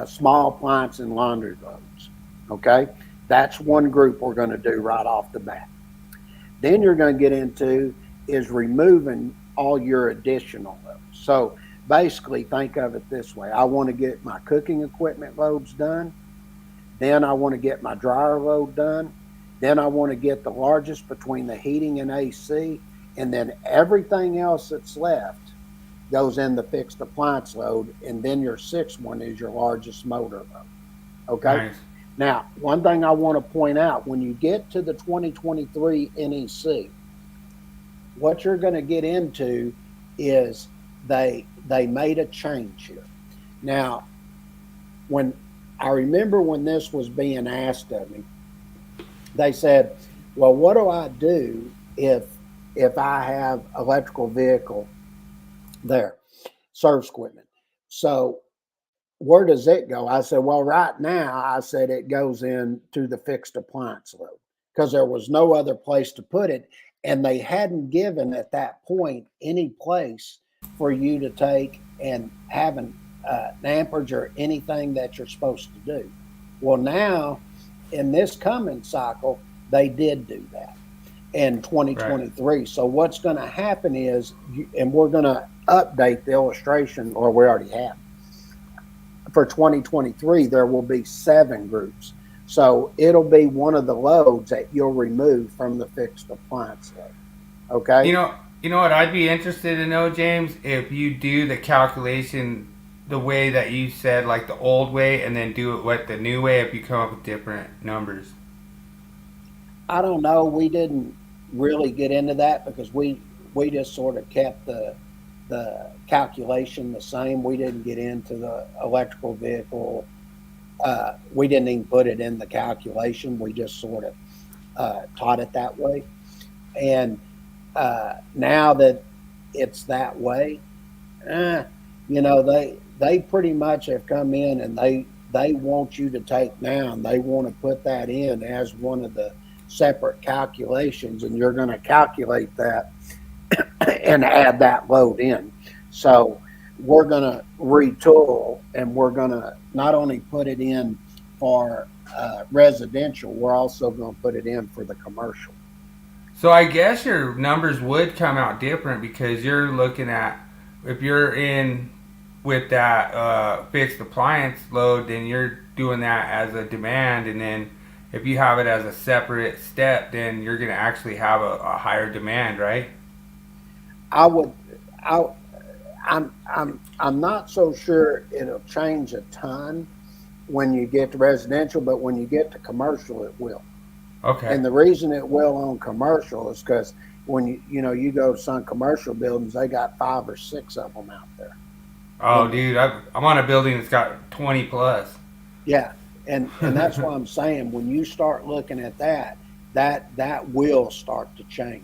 small appliance and laundry loads. Okay, that's one group we're going to do right off the bat. Then you're going to get into is removing all your additional loads. So basically, think of it this way: I want to get my cooking equipment loads done. Then I want to get my dryer load done. Then I want to get the largest between the heating and AC, and then everything else that's left goes in the fixed appliance load, and then your sixth one is your largest motor load. Okay? Nice. Now, one thing I want to point out, when you get to the 2023 NEC, what you're going to get into is they made a change here. Now, when I remember when this was being asked of me, they said, well, what do I do if I have electrical vehicle there, service equipment? So where does it go? I said, well, right now, I said it goes into the fixed appliance load because there was no other place to put it. And they hadn't given at that point any place for you to take and have an amperage or anything that you're supposed to do. Well, now in this coming cycle, they did do that in 2023. Right. So what's going to happen is, and we're going to update the illustration, or we already have. For 2023, there will be 7 groups. So it'll be one of the loads that you'll remove from the fixed appliance load. Okay? You know what I'd be interested to know, James, if you do the calculation the way that you said, like the old way, and then do it the new way, if you come up with different numbers. I don't know. We didn't really get into that because we just sort of kept the calculation the same. We didn't get into the electrical vehicle. We didn't even put it in the calculation. We just sort of taught it that way. And now that it's that way, they pretty much have come in and they want you to take now, and they want to put that in as one of the separate calculations, and you're going to calculate that and add that load in. So we're going to retool, and we're going to not only put it in for residential, we're also going to put it in for the commercial. So I guess your numbers would come out different because you're looking at, if you're in with that fixed appliance load, then you're doing that as a demand, and then if you have it as a separate step, then you're going to actually have a higher demand, right? I'm not so sure it'll change a ton when you get to residential, but when you get to commercial, it will. Okay. And the reason it will on commercial is because when you go to some commercial buildings, they got 5 or 6 of them out there. Oh, dude, I'm on a building that's got 20 plus. Yeah, and that's why I'm saying when you start looking at that will start to change.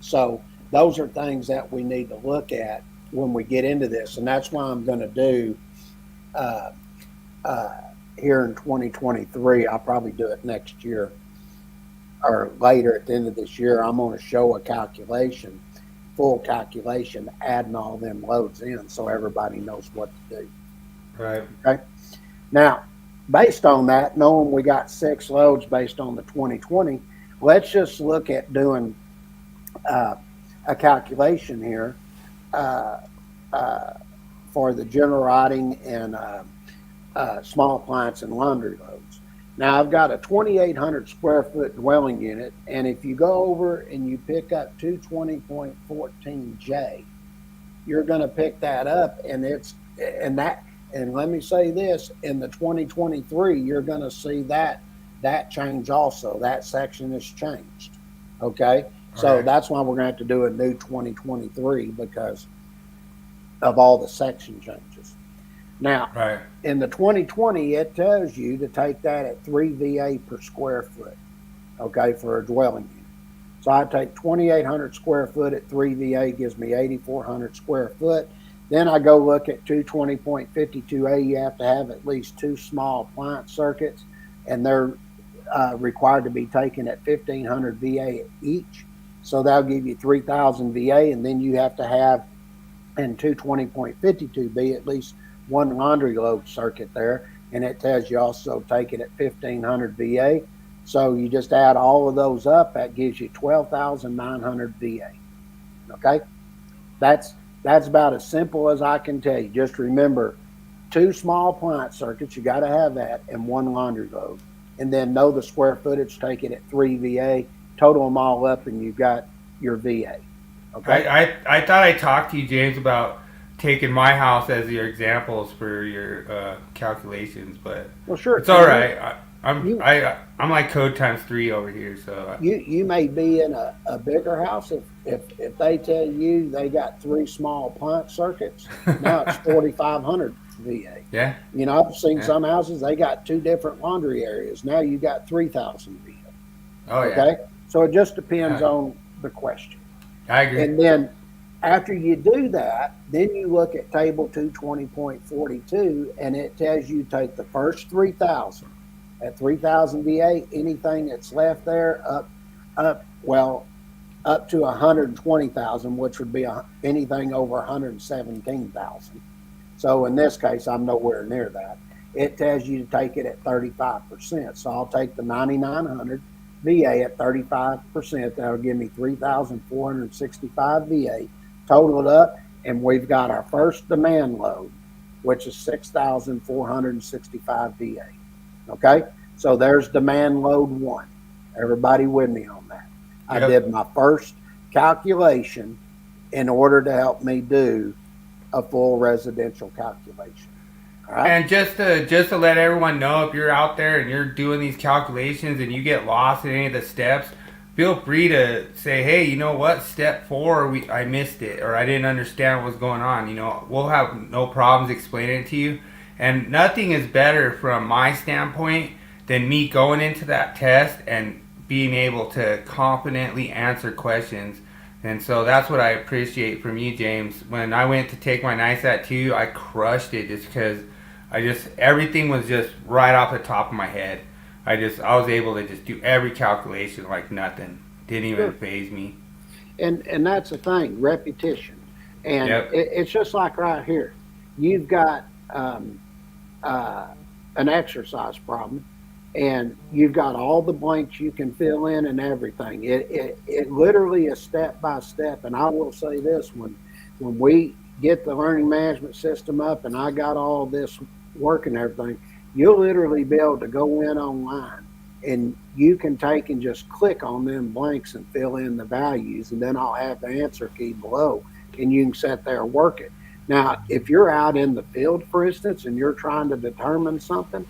So those are things that we need to look at when we get into this, and that's why I'm going to do here in 2023. I'll probably do it next year or later at the end of this year. I'm going to show a calculation, full calculation, adding all them loads in so everybody knows what to do. Right. Okay. Now, based on that, knowing we got 6 loads based on the 2020, let's just look at doing a calculation here for the general riding and small appliance and laundry loads. Now, I've got a 2,800 square foot dwelling unit, and if you go over and you pick up 220.14J, you're going to pick that up, and let me say this, in the 2023, you're going to see that change also. That section has changed. Okay? So that's why we're going to have to do a new 2023 because of all the section changes. Now, in the 2020, it tells you to take that at 3 VA per square foot, okay, for a dwelling unit. So I take 2,800 square foot at 3 VA, gives me 8,400 square foot. Then I go look at 220.52A. You have to have at least 2 small appliance circuits, and they're required to be taken at 1,500 VA each. So that'll give you 3,000 VA, and then you have to have in 220.52B at least 1 laundry load circuit there, and it tells you also take it at 1,500 VA. So you just add all of those up, that gives you 12,900 VA. Okay, that's about as simple as I can tell you. Just remember, 2 small appliance circuits, you got to have that, and 1 laundry load. and then know the square footage, take it at 3 VA, total them all up, and you've got your VA. Okay. I thought I talked to you, James, about taking my house as your examples for your calculations, but well, sure, it's all right. I'm like code times 3 over here, so you may be in a bigger house if they tell you they got 3 small plant circuits. Now it's 4,500 VA. Yeah. You know, I've seen some houses they got 2 different laundry areas. Now you got 3,000 VA. Oh yeah. Okay, so it just depends on the question. I agree. And then after you do that, then you look at table 220.42, and it tells you take the first 3,000 at 3,000 VA, anything that's left there up to 120,000, which would be anything over 117,000. So in this case, I'm nowhere near that. It tells you to take it at 35%. So I'll take the 9,900 VA at 35%. That'll give me 3,465 VA. Total it up, and we've got our first demand load, which is 6,465 VA. Okay, so there's demand load 1. Everybody with me on that? I did my first calculation in order to help me do a full residential calculation. All right? And just to let everyone know, if you're out there and you're doing these calculations and you get lost in any of the steps, feel free to say, hey, you know what, step 4, I missed it, or I didn't understand what was going on. You know, we'll have no problems explaining it to you. And nothing is better from my standpoint than me going into that test and being able to confidently answer questions. And so that's what I appreciate from you, James. When I went to take my NISAT 2, I crushed it just because everything was just right off the top of my head. I was able to just do every calculation like nothing. Didn't even faze me. And that's the thing, repetition. And it's just like right here. You've got an exercise problem, and you've got all the blanks you can fill in and everything. It literally is step by step. And I will say this, when we get the learning management system up and I got all this working and everything, you'll literally be able to go in online and you can take and just click on them blanks and fill in the values, and then I'll have the answer key below and you can sit there and work it. Now, if you're out in the field, for instance, and you're trying to determine something,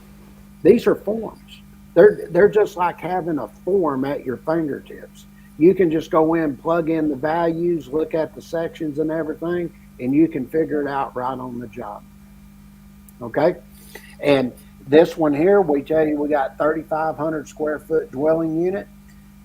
these are forms. They're just like having a form at your fingertips. You can just go in, plug in the values, look at the sections and everything, and you can figure it out right on the job. Okay? And this one here, we tell you we got 3,500 square foot dwelling unit.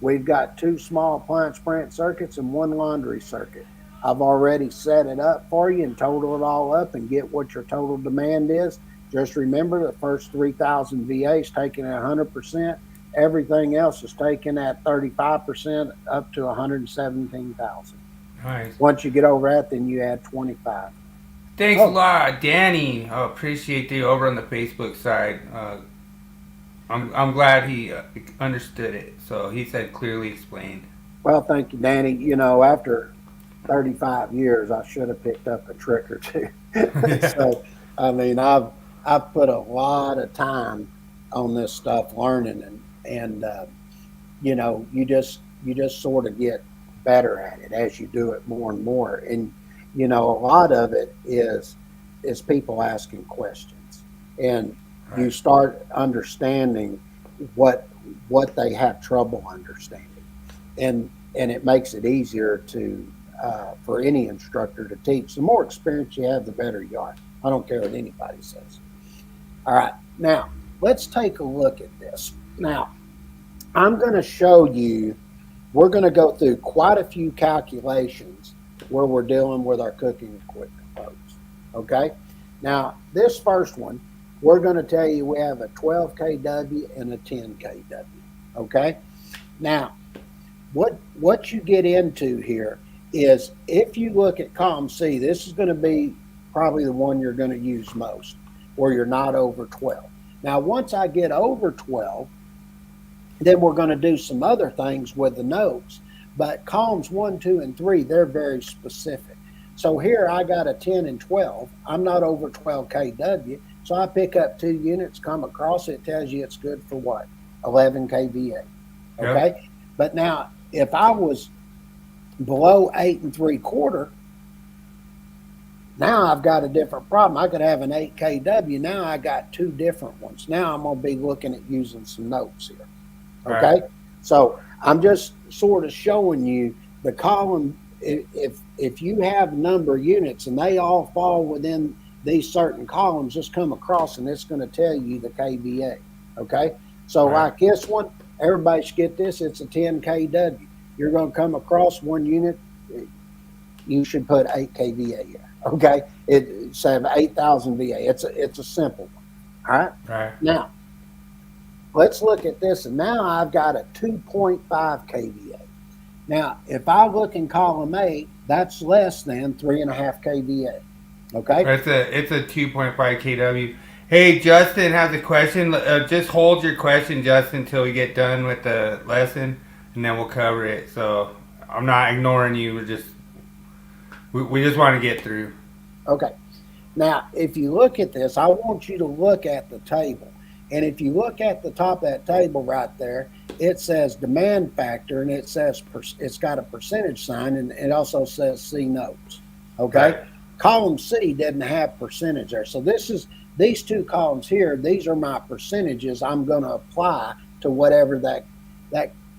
We've got 2 small appliance branch circuits and 1 laundry circuit. I've already set it up for you and total it all up and get what your total demand is. Just remember the first 3,000 VA is taken at 100%. Everything else is taken at 35% up to 117,000. Nice. Once you get over that, then you add 25. Thanks a lot, Danny. I appreciate you over on the Facebook side. I'm glad he understood it. So he said clearly explained. Well, thank you, Danny. You know, after 35 years, I should have picked up a trick or two. So, I mean, I've put a lot of time on this stuff, learning, and you know, you just sort of get better at it as you do it more and more. And you know, a lot of it is people asking questions, and you start understanding what they have trouble understanding, and it makes it easier to for any instructor to teach. The more experience you have, the better you are. I don't care what anybody says. All right, now let's take a look at this. Now, I'm going to show you, we're going to go through quite a few calculations where we're dealing with our cooking equipment loads. Okay, now this first one, we're going to tell you we have a 12 kW and a 10 kW. Okay, now what you get into here is, if you look at column C, this is going to be probably the one you're going to use most, where you're not over 12. Now, once I get over 12, then we're going to do some other things with the notes. But columns 1, 2, and 3, they're very specific. So here I got a 10 and 12. I'm not over 12 kW. So I pick up 2 units, come across it, tells you it's good for what? 11 kVA. Okay. But now, if I was below 8 3/4, now I've got a different problem. I could have an 8 kW. Now I got two different ones. Now I'm going to be looking at using some notes here. Okay. Right. So I'm just sort of showing you the column. If you have a number of units and they all fall within these certain columns, just come across and it's going to tell you the kVA. Okay. So like this one, everybody should get this. It's a 10 kW. You're going to come across one unit. You should put 8 kVA here. Okay. It's 8,000 VA. It's a simple one. All right. Right. Now, let's look at this. And now I've got a 2.5 kVA. Now, if I look in column 8, that's less than 3.5 kVA. Okay. It's a 2.5 kW. Hey, Justin has a question. Just hold your question, Justin, until we get done with the lesson, and then we'll cover it. So I'm not ignoring you. We just want to get through. Okay. Now, if you look at this, I want you to look at the table. And if you look at the top of that table right there, it says demand factor, and it says it's got a percentage sign, and it also says C notes. Okay. Right. Column C didn't have percentage there. So these two columns here, these are my percentages I'm going to apply to whatever that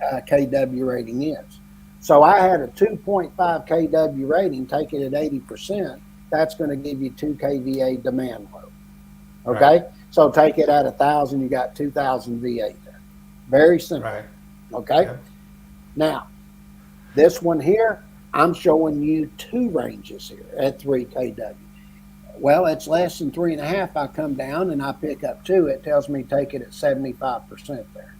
KW rating is. So I had a 2.5 kW rating, take it at 80%. That's going to give you 2 kVA demand load. Okay. Right. So take it at 1,000, you got 2,000 VA there. Very simple. Right. Okay. Yeah. Now, this one here, I'm showing you two ranges here at 3 kW. Well, it's less than 3.5. I come down and I pick up 2. It tells me take it at 75% there.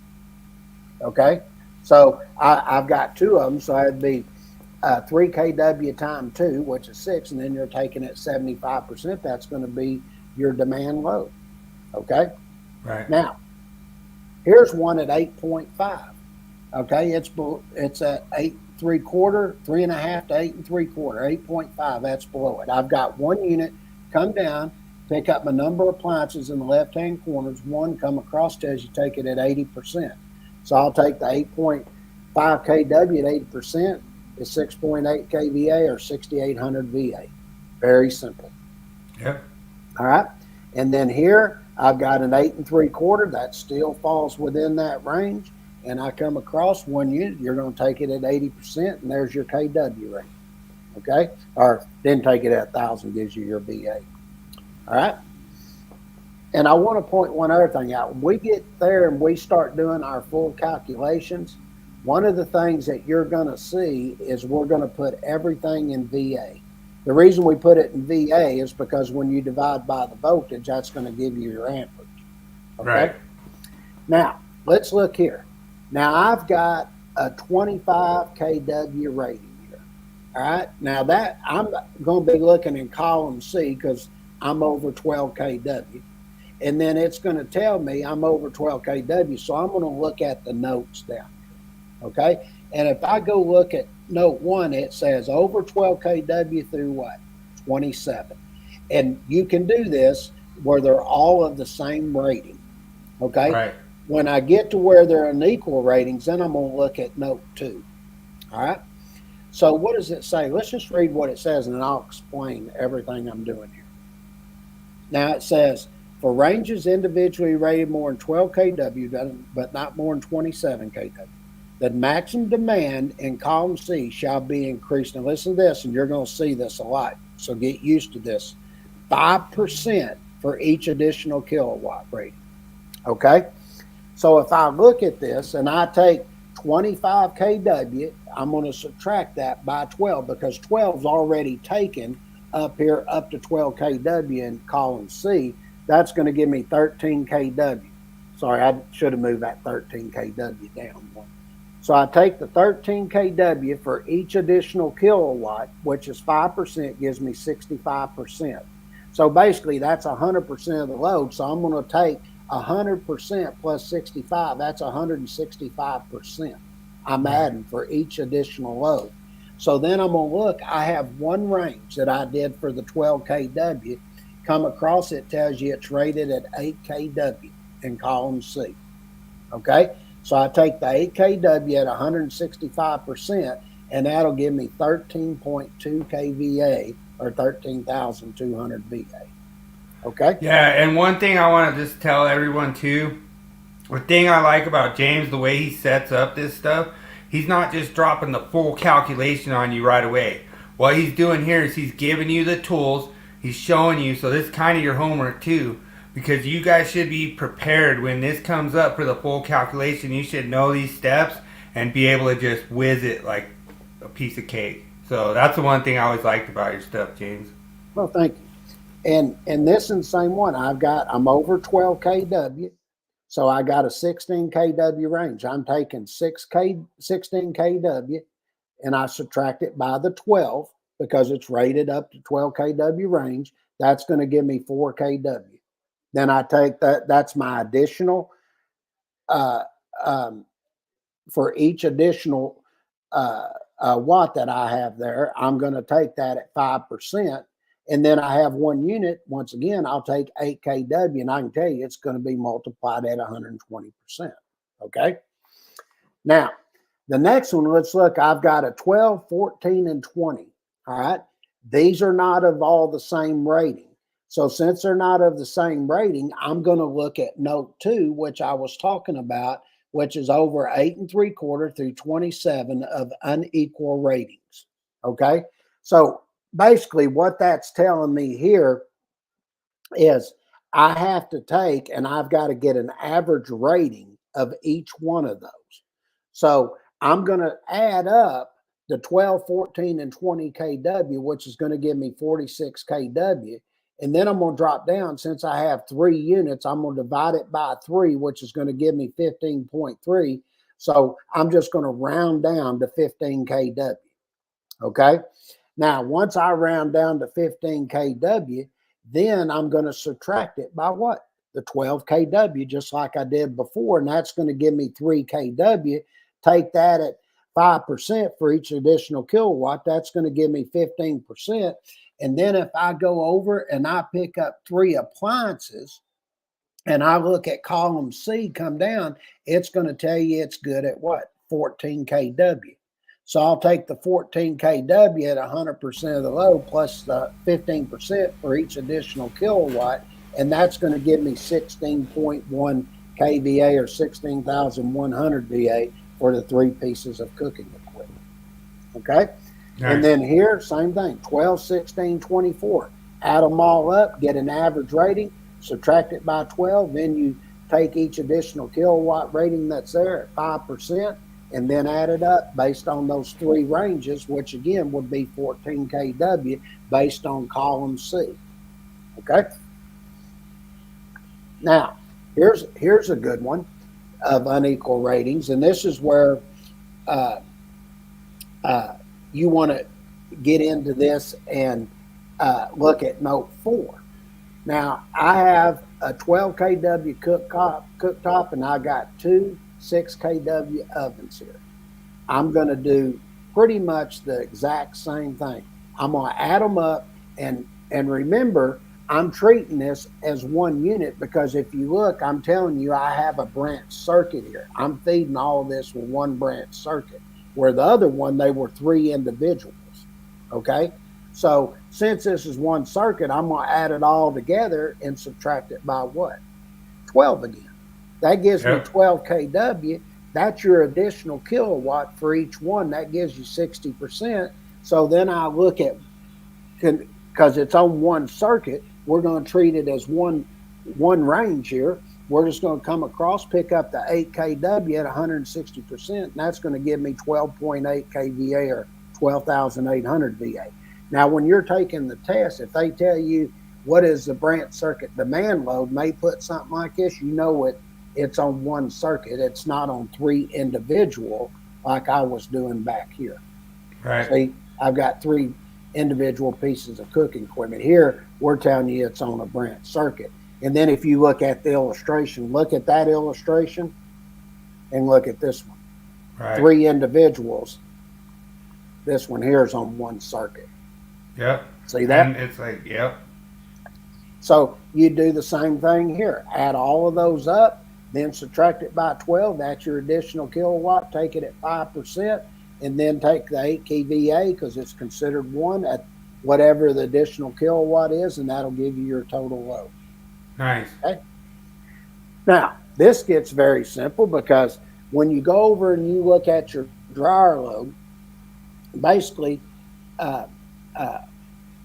Okay. So I've got 2 of them. So it'd be 3 kW times 2, which is 6. And then you're taking it 75%. That's going to be your demand load. Okay. Right. Now, here's one at 8.5. Okay. It's at 8 3/4, 3.5 to 8 3/4, 8.5. That's below it. I've got one unit come down, pick up my number of appliances in the left-hand corners. One come across, tells you take it at 80%. So I'll take the 8.5 kW at 80%. It's 6.8 kVA or 6,800 VA. Very simple. Yep. All right. And then here I've got an 8 3/4 that still falls within that range. And I come across one unit, you're going to take it at 80%, and there's your KW rate. Okay? Or then take it at 1,000, gives you your VA. All right? And I want to point one other thing out. When we get there and we start doing our full calculations, one of the things that you're going to see is we're going to put everything in VA. The reason we put it in VA is because when you divide by the voltage, that's going to give you your amperage. Okay? Right. Now, let's look here. Now, I've got a 25 kW rating here. All right. Now, that I'm going to be looking in column C because I'm over 12 kW. And then it's going to tell me I'm over 12 kW. So I'm going to look at the notes down here. Okay. And if I go look at note 1, it says over 12 kW through what? 27. And you can do this where they're all of the same rating. Okay. Right. When I get to where they're unequal ratings, then I'm going to look at note 2. All right. So what does it say? Let's just read what it says, and then I'll explain everything I'm doing here. Now it says, for ranges individually rated more than 12 kW, but not more than 27 kW, the maximum demand in column C shall be increased. Now listen to this, and you're going to see this a lot. So get used to this. 5% for each additional kilowatt rating. Okay. So if I look at this and I take 25 kW, I'm going to subtract that by 12 because 12 is already taken up here up to 12 kW in column C. That's going to give me 13 kW. Sorry, I should have moved that 13 kW down one. So I take the 13 kW for each additional kilowatt, which is 5%, gives me 65%. So basically that's 100% of the load. So I'm going to take 100% plus 65, that's 165% I'm adding for each additional load. So then I'm going to look, I have one range that I did for the 12 kW. Come across, it tells you it's rated at 8 kW in column C. Okay, so I take the 8 kW at 165%, and that'll give me 13.2 kVA or 13,200 VA. Okay. Yeah, and one thing I want to just tell everyone too, the thing I like about James, the way he sets up this stuff, he's not just dropping the full calculation on you right away. What he's doing here is he's giving you the tools, he's showing you, so this is kind of your homework too, because you guys should be prepared when this comes up for the full calculation. You should know these steps and be able to just whiz it like a piece of cake. So that's the one thing I always liked about your stuff, James. Well, thank you. And this is the same one. I'm over 12 kW, so I got a 16 kW range. I'm taking 16 kW, and I subtract it by the 12 because it's rated up to 12 kW range. That's going to give me 4 kW. Then I take that's my additional for each additional watt that I have there. I'm going to take that at 5%. And then I have one unit. Once again, I'll take 8 kW, and I can tell you it's going to be multiplied at 120%. Okay. Now, the next one, let's look. I've got a 12, 14, and 20. All right. These are not of all the same rating. So since they're not of the same rating, I'm going to look at note 2, which I was talking about, which is over 8 3/4 through 27 of unequal ratings. Okay. So basically what that's telling me here is I have to take, and I've got to get an average rating of each one of those. So I'm going to add up the 12, 14, and 20 kW, which is going to give me 46 kW. And then I'm going to drop down. Since I have 3 units, I'm going to divide it by 3, which is going to give me 15.3. So I'm just going to round down to 15 kW. Okay. Now, once I round down to 15 kW, then I'm going to subtract it by what? The 12 kW, just like I did before. And that's going to give me 3 kW. Take that at 5% for each additional kilowatt. That's going to give me 15%. And then if I go over and I pick up 3 appliances and I look at column C come down, it's going to tell you it's good at what? 14 kW. So I'll take the 14 kW at 100% of the load plus the 15% for each additional kilowatt, and that's going to give me 16.1 kVA or 16,100 VA for the 3 pieces of cooking equipment. Okay? Nice. And then here, same thing, 12, 16, 24. Add them all up, get an average rating, subtract it by 12, then you take each additional kilowatt rating that's there at 5%, and then add it up based on those 3 ranges, which again would be 14 kW based on column C. Okay. Now, here's a good one of unequal ratings, and this is where you want to get into this and look at note 4. Now, I have a 12 kW cooktop, and I got 2 6 kW ovens here. I'm going to do pretty much the exact same thing. I'm going to add them up, and remember, I'm treating this as one unit because if you look, I'm telling you I have a branch circuit here. I'm feeding all of this with one branch circuit, where the other one, they were 3 individuals. Okay? So since this is one circuit, I'm going to add it all together and subtract it by what? 12 again. That gives me 12 kW. That's your additional kilowatt for each one. That gives you 60%. So then I look at, because it's on one circuit, we're going to treat it as one range here. We're just going to come across, pick up the 8 kW at 160%, and that's going to give me 12.8 kVA or 12,800 VA. Now, when you're taking the test, if they tell you what is the branch circuit demand load, may put something like this, you know it's on one circuit. It's not on 3 individual like I was doing back here. Right. See, I've got 3 individual pieces of cooking equipment. Here, we're telling you it's on a branch circuit. And then if you look at the illustration, look at that illustration and look at this one. Right. 3 individuals. This one here is on one circuit. Yep. See that? And it's like, yep. So you do the same thing here. Add all of those up, then subtract it by 12. That's your additional kilowatt. Take it at 5%, and then take the 8 kVA because it's considered one at whatever the additional kilowatt is, and that'll give you your total load. Nice. Okay. Now, this gets very simple because when you go over and you look at your dryer load, basically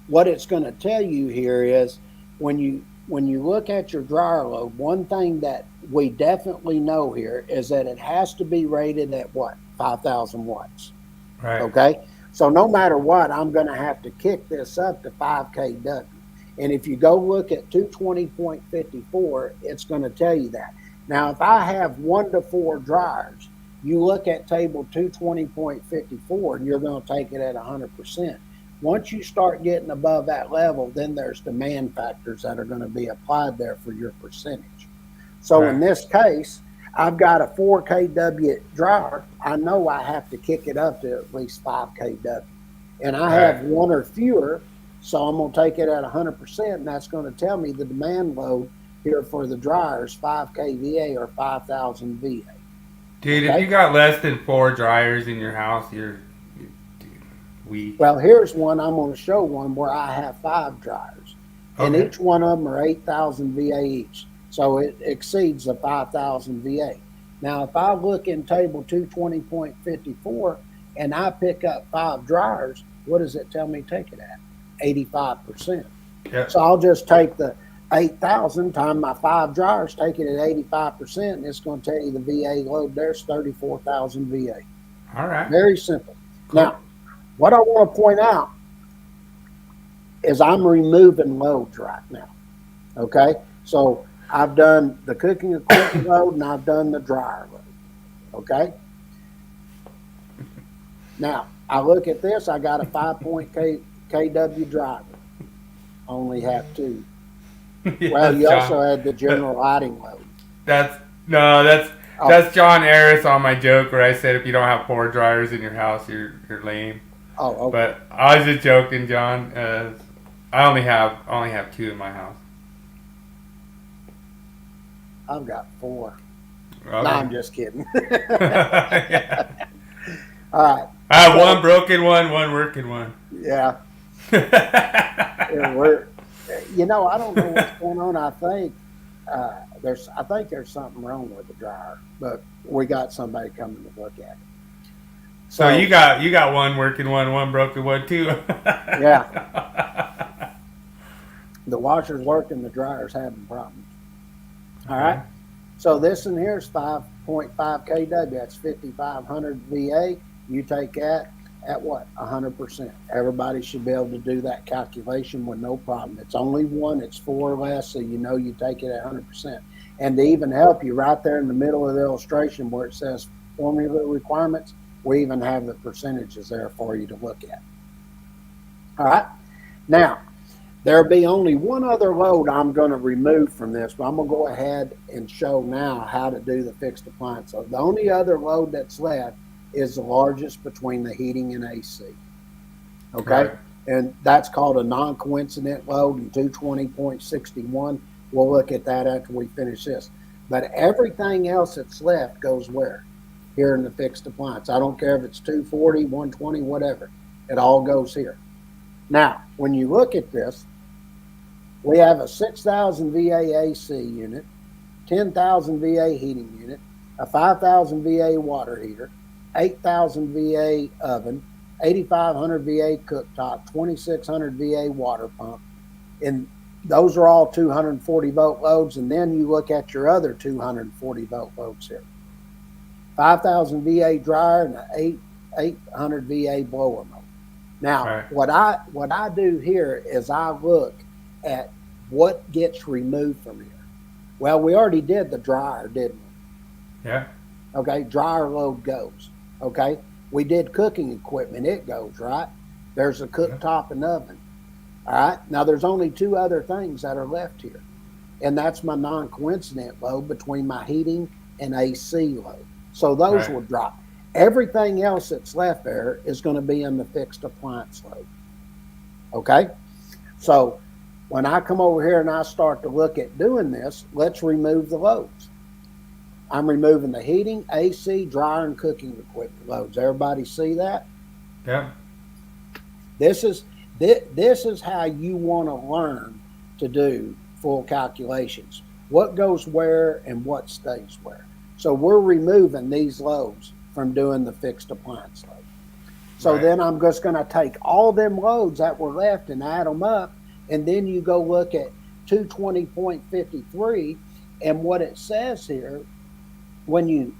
what it's going to tell you here is when you look at your dryer load, one thing that we definitely know here is that it has to be rated at what? 5,000 watts. Right. Okay. So no matter what, I'm going to have to kick this up to 5 kW. And if you go look at 220.54, it's going to tell you that. Now, if I have 1 to 4 dryers, you look at table 220.54 and you're going to take it at 100%. Once you start getting above that level, then there's demand factors that are going to be applied there for your percentage. So in this case, I've got a 4 kW dryer. I know I have to kick it up to at least 5 kW. And I have 1 or fewer, so I'm going to take it at 100%, and that's going to tell me the demand load here for the dryer is 5 kVA or 5,000 VA. Dude, if you got less than 4 dryers in your house, you're weak. Well, here's one. I'm going to show one where I have 5 dryers. And each one of them are 8,000 VA each. So it exceeds the 5,000 VA. Now, if I look in table 220.54 and I pick up 5 dryers, what does it tell me take it at? 85%. Yep. So I'll just take the 8,000 times my 5 dryers, take it at 85%, and it's going to tell you the VA load there's 34,000 VA. All right. Very simple. Cool. Now, what I want to point out is I'm removing loads right now. Okay? So I've done the cooking equipment load and I've done the dryer load. Okay? Now, I look at this, I got a 5.kW driver. Only have 2. Well, you also had the general lighting load. That's John Harris on my joke where I said if you don't have 4 dryers in your house, you're lame. Oh, okay. But I was just joking, John. I only have 2 in my house. I've got 4. Okay. No, I'm just kidding. Yeah. All right. I have 1 broken one, 1 working one. Yeah. I don't know what's going on. I think there's something wrong with the dryer, but we got somebody coming to look at it. So you got 1 working one, 1 broken one too. Yeah. The washer's working, the dryer's having problems. All right. So this in here is 5.5 kW. That's 5,500 VA. You take that at what? 100%. Everybody should be able to do that calculation with no problem. It's only 1. It's 4 or less, so you know you take it at 100%. And to even help you, right there in the middle of the illustration where it says formula requirements, we even have the percentages there for you to look at. All right. Now, there'll be only one other load I'm going to remove from this, but I'm going to go ahead and show now how to do the fixed appliance. So the only other load that's left is the largest between the heating and AC. Okay? Right. And that's called a non-coincident load in 220.61. We'll look at that after we finish this. But everything else that's left goes where? Here in the fixed appliance. I don't care if it's 240, 120, whatever. It all goes here. Now, when you look at this, we have a 6,000 VA AC unit, 10,000 VA heating unit, a 5,000 VA water heater, 8,000 VA oven, 8,500 VA cooktop, 2,600 VA water pump. And those are all 240 volt loads. And then you look at your other 240 volt loads here. 5,000 VA dryer and an 800 VA blower motor. Now, what I do here is I look at what gets removed from here. Well, we already did the dryer, didn't we? Yeah. Okay, dryer load goes. Okay, we did cooking equipment, it goes, right? There's a cooktop and oven. All right, now there's only 2 other things that are left here. And that's my non-coincident load between my heating and AC load. So those will drop. Everything else that's left there is going to be in the fixed appliance load. Okay? So when I come over here and I start to look at doing this, let's remove the loads. I'm removing the heating, AC, dryer, and cooking equipment loads. Everybody see that? Yeah. This is how you want to learn to do full calculations. What goes where and what stays where. So we're removing these loads from doing the fixed appliance load. So then I'm just going to take all them loads that were left and add them up. And then you go look at 220.53, and what it says here, when you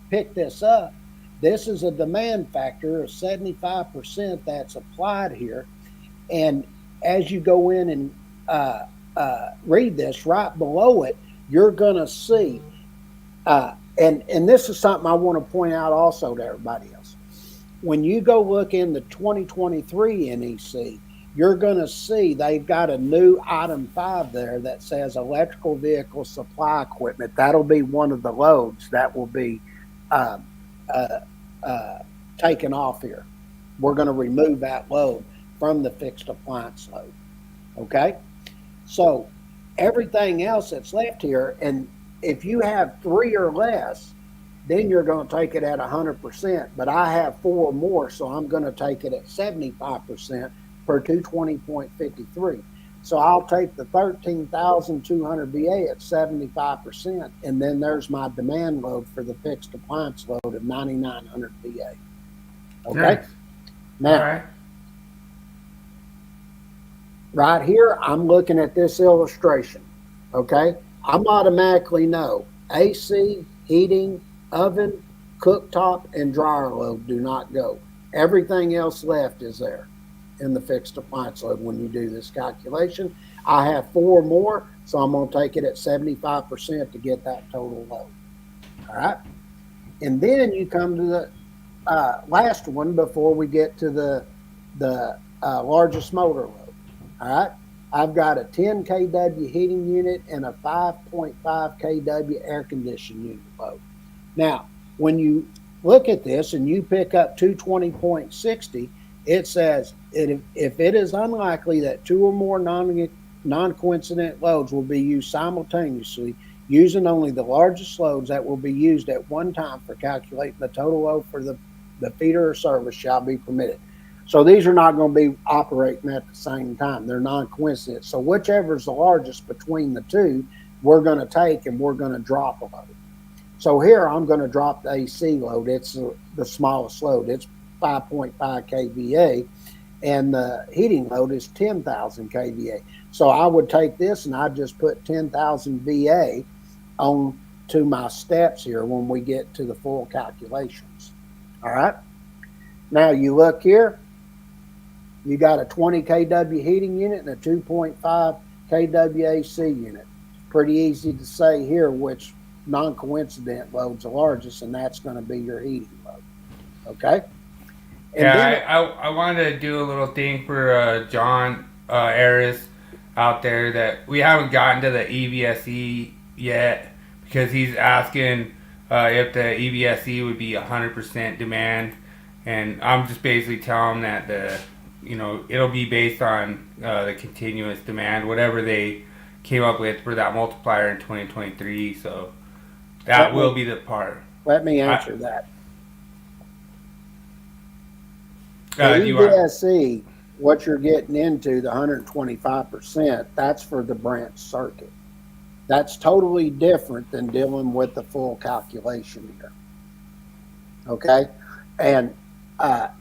pick this up, this is a demand factor of 75% that's applied here. And as you go in and read this, right below it, you're going to see, and this is something I want to point out also to everybody else. When you go look in the 2023 NEC, you're going to see they've got a new item 5 there that says electrical vehicle supply equipment. That'll be one of the loads that will be taken off here. We're going to remove that load from the fixed appliance load. Okay? So everything else that's left here, and if you have 3 or less, then you're going to take it at 100%. But I have 4 more, so I'm going to take it at 75% per 220.53. So I'll take the 13,200 VA at 75%, and then there's my demand load for the fixed appliance load of 9,900 VA. Okay? Nice. Now, right here, I'm looking at this illustration. Okay? I'm automatically know AC, heating, oven, cooktop, and dryer load do not go. Everything else left is there in the fixed appliance load when you do this calculation. I have 4 more, so I'm going to take it at 75% to get that total load. All right? And then you come to the last one before we get to the largest motor load. All right? I've got a 10 kW heating unit and a 5.5 kW air conditioning unit load. Now, when you look at this and you pick up 220.60, it says if it is unlikely that 2 or more non-coincident loads will be used simultaneously, using only the largest loads that will be used at one time for calculating the total load for the feeder or service shall be permitted. So these are not going to be operating at the same time. They're non-coincident. So whichever is the largest between the two, we're going to take and we're going to drop a load. So here I'm going to drop the AC load. It's the smallest load. It's 5.5 kVA, and the heating load is 10,000 kVA. So I would take this and I'd just put 10,000 VA on to my steps here when we get to the full calculations. All right. Now you look here, you got a 20 kW heating unit and a 2.5 kW AC unit. Pretty easy to say here which non-coincident load's the largest, and that's going to be your heating load. Okay. And I wanted to do a little thing for John Aris out there that we haven't gotten to the EVSE yet, because he's asking if the EVSE would be 100% demand, and I'm just basically telling him that it'll be based on the continuous demand, whatever they came up with for that multiplier in 2023. So that will be the part. Let me answer that. The EVSE, what you're getting into, the 125%, that's for the branch circuit. That's totally different than dealing with the full calculation here. Okay? And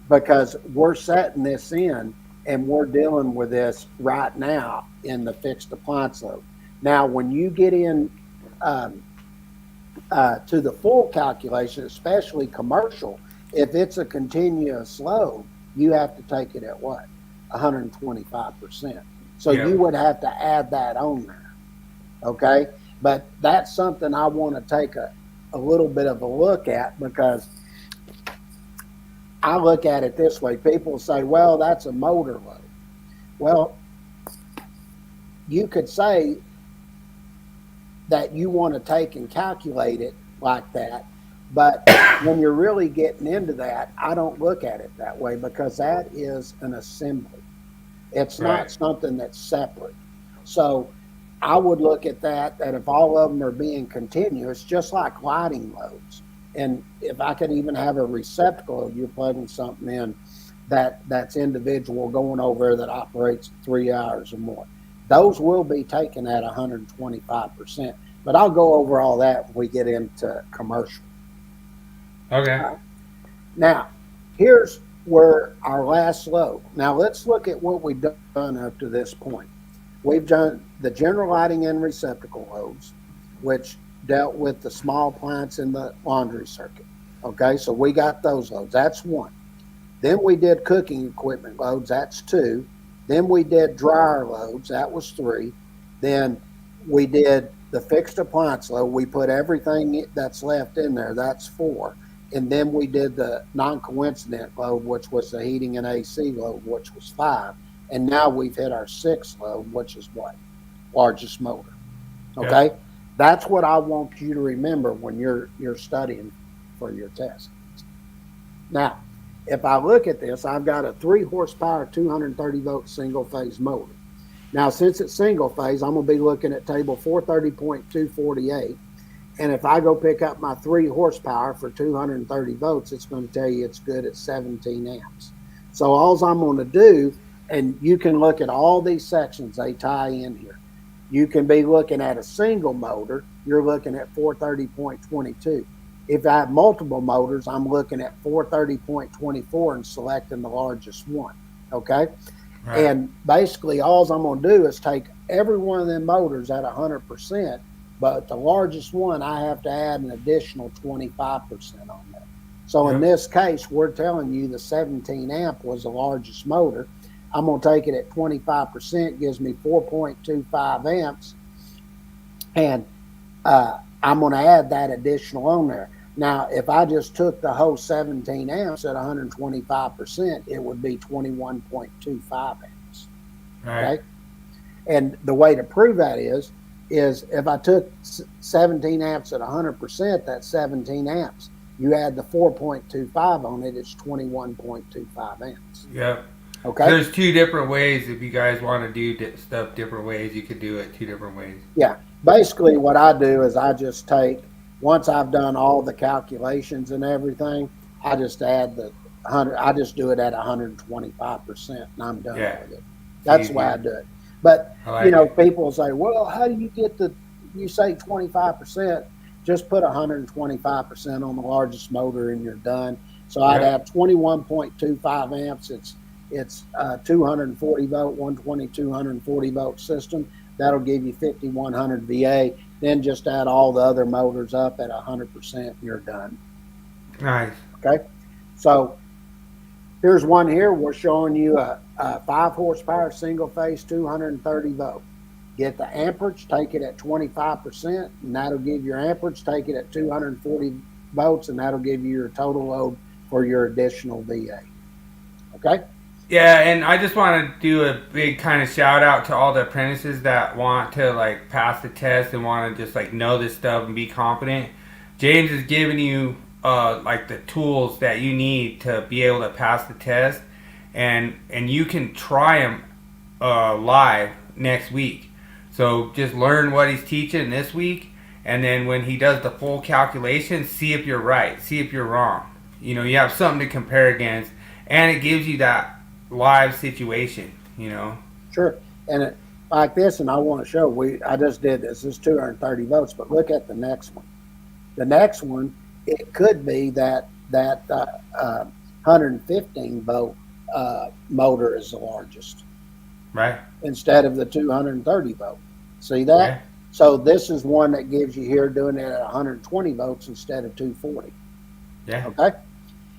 because we're setting this in and we're dealing with this right now in the fixed appliance load. Now, when you get in to the full calculation, especially commercial, if it's a continuous load, you have to take it at what? 125%. So you would have to add that on there. Okay? But that's something I want to take a little bit of a look at, because I look at it this way. People say, well, that's a motor load. Well, you could say that you want to take and calculate it like that. But when you're really getting into that, I don't look at it that way, because that is an assembly. It's not something that's separate. So I would look at that if all of them are being continuous, just like lighting loads. And if I could even have a receptacle, if you're plugging something in that's individual going over that operates 3 hours or more, those will be taken at 125%. But I'll go over all that when we get into commercial. Okay. Now, here's where our last load. Now, let's look at what we've done up to this point. We've done the general lighting and receptacle loads, which dealt with the small appliance in the laundry circuit. Okay, so we got those loads. That's one. Then we did cooking equipment loads. That's two. Then we did dryer loads. That was three. Then we did the fixed appliance load. We put everything that's left in there. That's four. And then we did the non-coincident load, which was the heating and AC load, which was five. And now we've hit our sixth load, which is what? Largest motor. Okay? Yeah. That's what I want you to remember when you're studying for your test. Now, if I look at this, I've got a 3 horsepower, 230 volt single phase motor. Now, since it's single phase, I'm going to be looking at table 430.248. And if I go pick up my 3 horsepower for 230 volts, it's going to tell you it's good at 17 amps. So all I'm going to do, and you can look at all these sections, they tie in here. You can be looking at a single motor, you're looking at 430.22. If I have multiple motors, I'm looking at 430.24 and selecting the largest one, okay? Right. And basically all I'm going to do is take every one of them motors at 100%, but the largest one, I have to add an additional 25% on that. So in this case, we're telling you the 17 amp was the largest motor. I'm going to take it at 25%, gives me 4.25 amps, and I'm going to add that additional on there. Now, if I just took the whole 17 amps at 125%, it would be 21.25 amps. Right. Okay? And the way to prove that is if I took 17 amps at 100%, that's 17 amps. You add the 4.25 on it, it's 21.25 amps. Yep. Okay. There's two different ways. If you guys want to do stuff different ways, you could do it two different ways. Yeah. Basically, what I do is I just take, once I've done all the calculations and everything, I just add the 100. I just do it at 125%, and I'm done with it. That's the way I do it. But people say, "Well, how do you get you say 25%? Just put 125% on the largest motor, and you're done." So I'd have 21.25 amps. It's 240 volt, 120, 240 volt system. That'll give you 5100 VA. Then just add all the other motors up at 100%, and you're done. Nice. Okay. So here's one here. We're showing you a 5 horsepower single phase 230 volt. Get the amperage, take it at 25%, and that'll give your amperage. Take it at 240 volts, and that'll give you your total load for your additional VA. Okay? Yeah, and I just want to do a big kind of shout out to all the apprentices that want to pass the test and want to just know this stuff and be confident. James is giving you the tools that you need to be able to pass the test, and you can try them live next week. So just learn what he's teaching this week, and then when he does the full calculation, see if you're right, see if you're wrong. You have something to compare against, and it gives you that live situation, Sure. And like this, and I want to show, I just did this. This is 230 volts, but look at the next one. The next one, it could be that 115 volt motor is the largest. Right. Instead of the 230 volt. See that? Yeah. So this is one that gives you here doing it at 120 volts instead of 240. Yeah. Okay?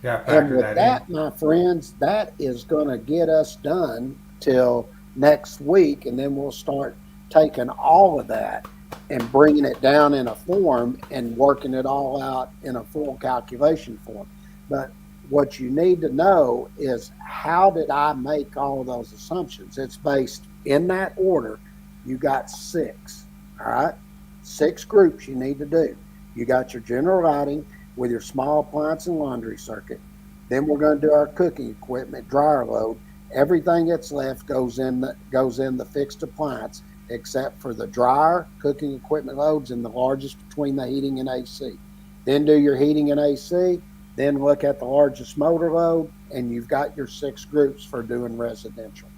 Yeah, and with that, my friends, that is going to get us done till next week, and then we'll start taking all of that and bringing it down in a form and working it all out in a full calculation form. But what you need to know is, how did I make all of those assumptions? It's based in that order. You got 6, all right? 6 groups you need to do. You got your general lighting with your small appliance and laundry circuit. Then we're going to do our cooking equipment, dryer load. Everything that's left goes in the fixed appliance. except for the dryer, cooking equipment loads, and the largest between the heating and AC. Then do your heating and AC, then look at the largest motor load, and you've got your 6 groups for doing residential.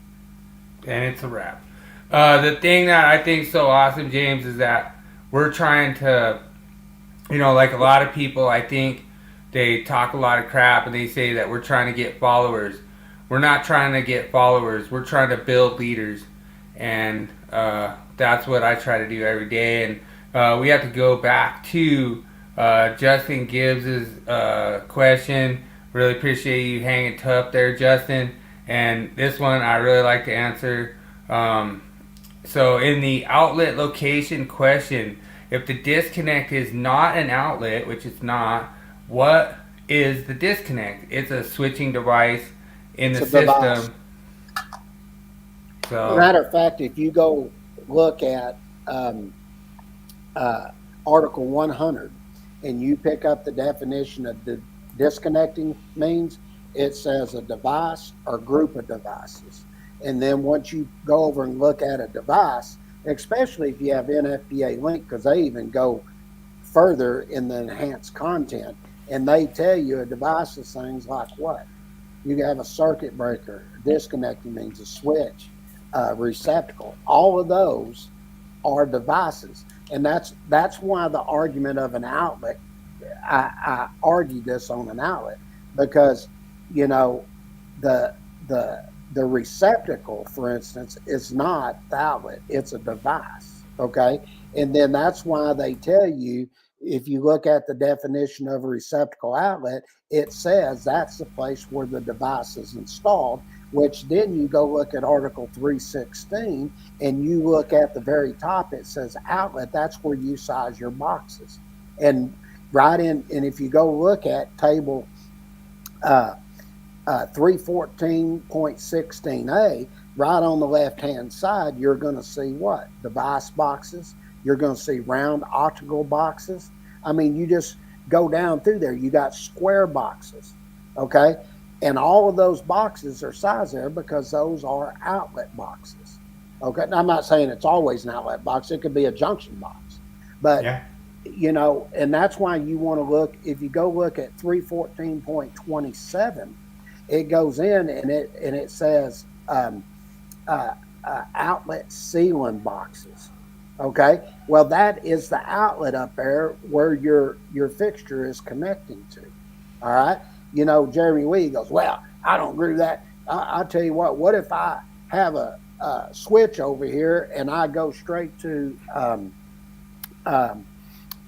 And it's a wrap. The thing that I think is so awesome, James, is that we're trying to, like a lot of people, I think they talk a lot of crap and they say that we're trying to get followers. We're not trying to get followers. We're trying to build leaders. And that's what I try to do every day. And we have to go back to Justin Gibbs's question. Really appreciate you hanging tough there, Justin. And this one I really like to answer. So in the outlet location question, if the disconnect is not an outlet, which it's not, what is the disconnect? It's a switching device in the system. Device. So, matter of fact, if you go look at Article 100 and you pick up the definition of the disconnecting means, it says a device or group of devices. And then once you go over and look at a device, especially if you have NFPA link, because they even go further in the enhanced content, and they tell you a device is things like what? You have a circuit breaker, disconnecting means a switch, receptacle. All of those are devices. And that's why the argument of an outlet, I argue this on an outlet, because the receptacle, for instance, is not the outlet, it's a device. Okay. And then that's why they tell you, if you look at the definition of a receptacle outlet, it says that's the place where the device is installed, which then you go look at Article 316 and you look at the very top, it says outlet. That's where you size your boxes. And if you go look at table 314.16a, right on the left-hand side, you're going to see what? Device boxes. You're going to see round octagonal boxes. I mean, you just go down through there. You got square boxes, okay? And all of those boxes are sized there because those are outlet boxes, okay? Now, I'm not saying it's always an outlet box. It could be a junction box. But, and that's why you want to look, if you go look at 314.27, it goes in and it says outlet ceiling boxes. Okay, well, that is the outlet up there where your fixture is connecting to. All right, Jeremy Wee goes, well, I don't agree with that. I'll tell you what if I have a switch over here and I go straight to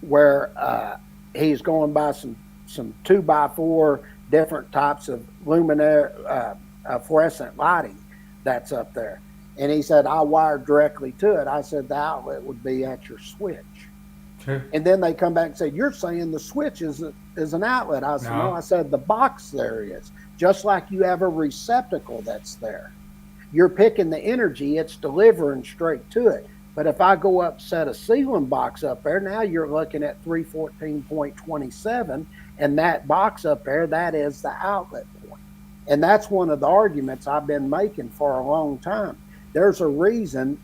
where he's going by some 2x4 different types of luminaire fluorescent lighting that's up there. And he said, I wired directly to it. I said, the outlet would be at your switch. Sure. And then they come back and say, you're saying the switch is an outlet. I said, no, I said the box there is. Just like you have a receptacle that's there. You're picking the energy, it's delivering straight to it. But if I go up, set a ceiling box up there, now you're looking at 314.27, and that box up there, that is the outlet point. And that's one of the arguments I've been making for a long time. There's a reason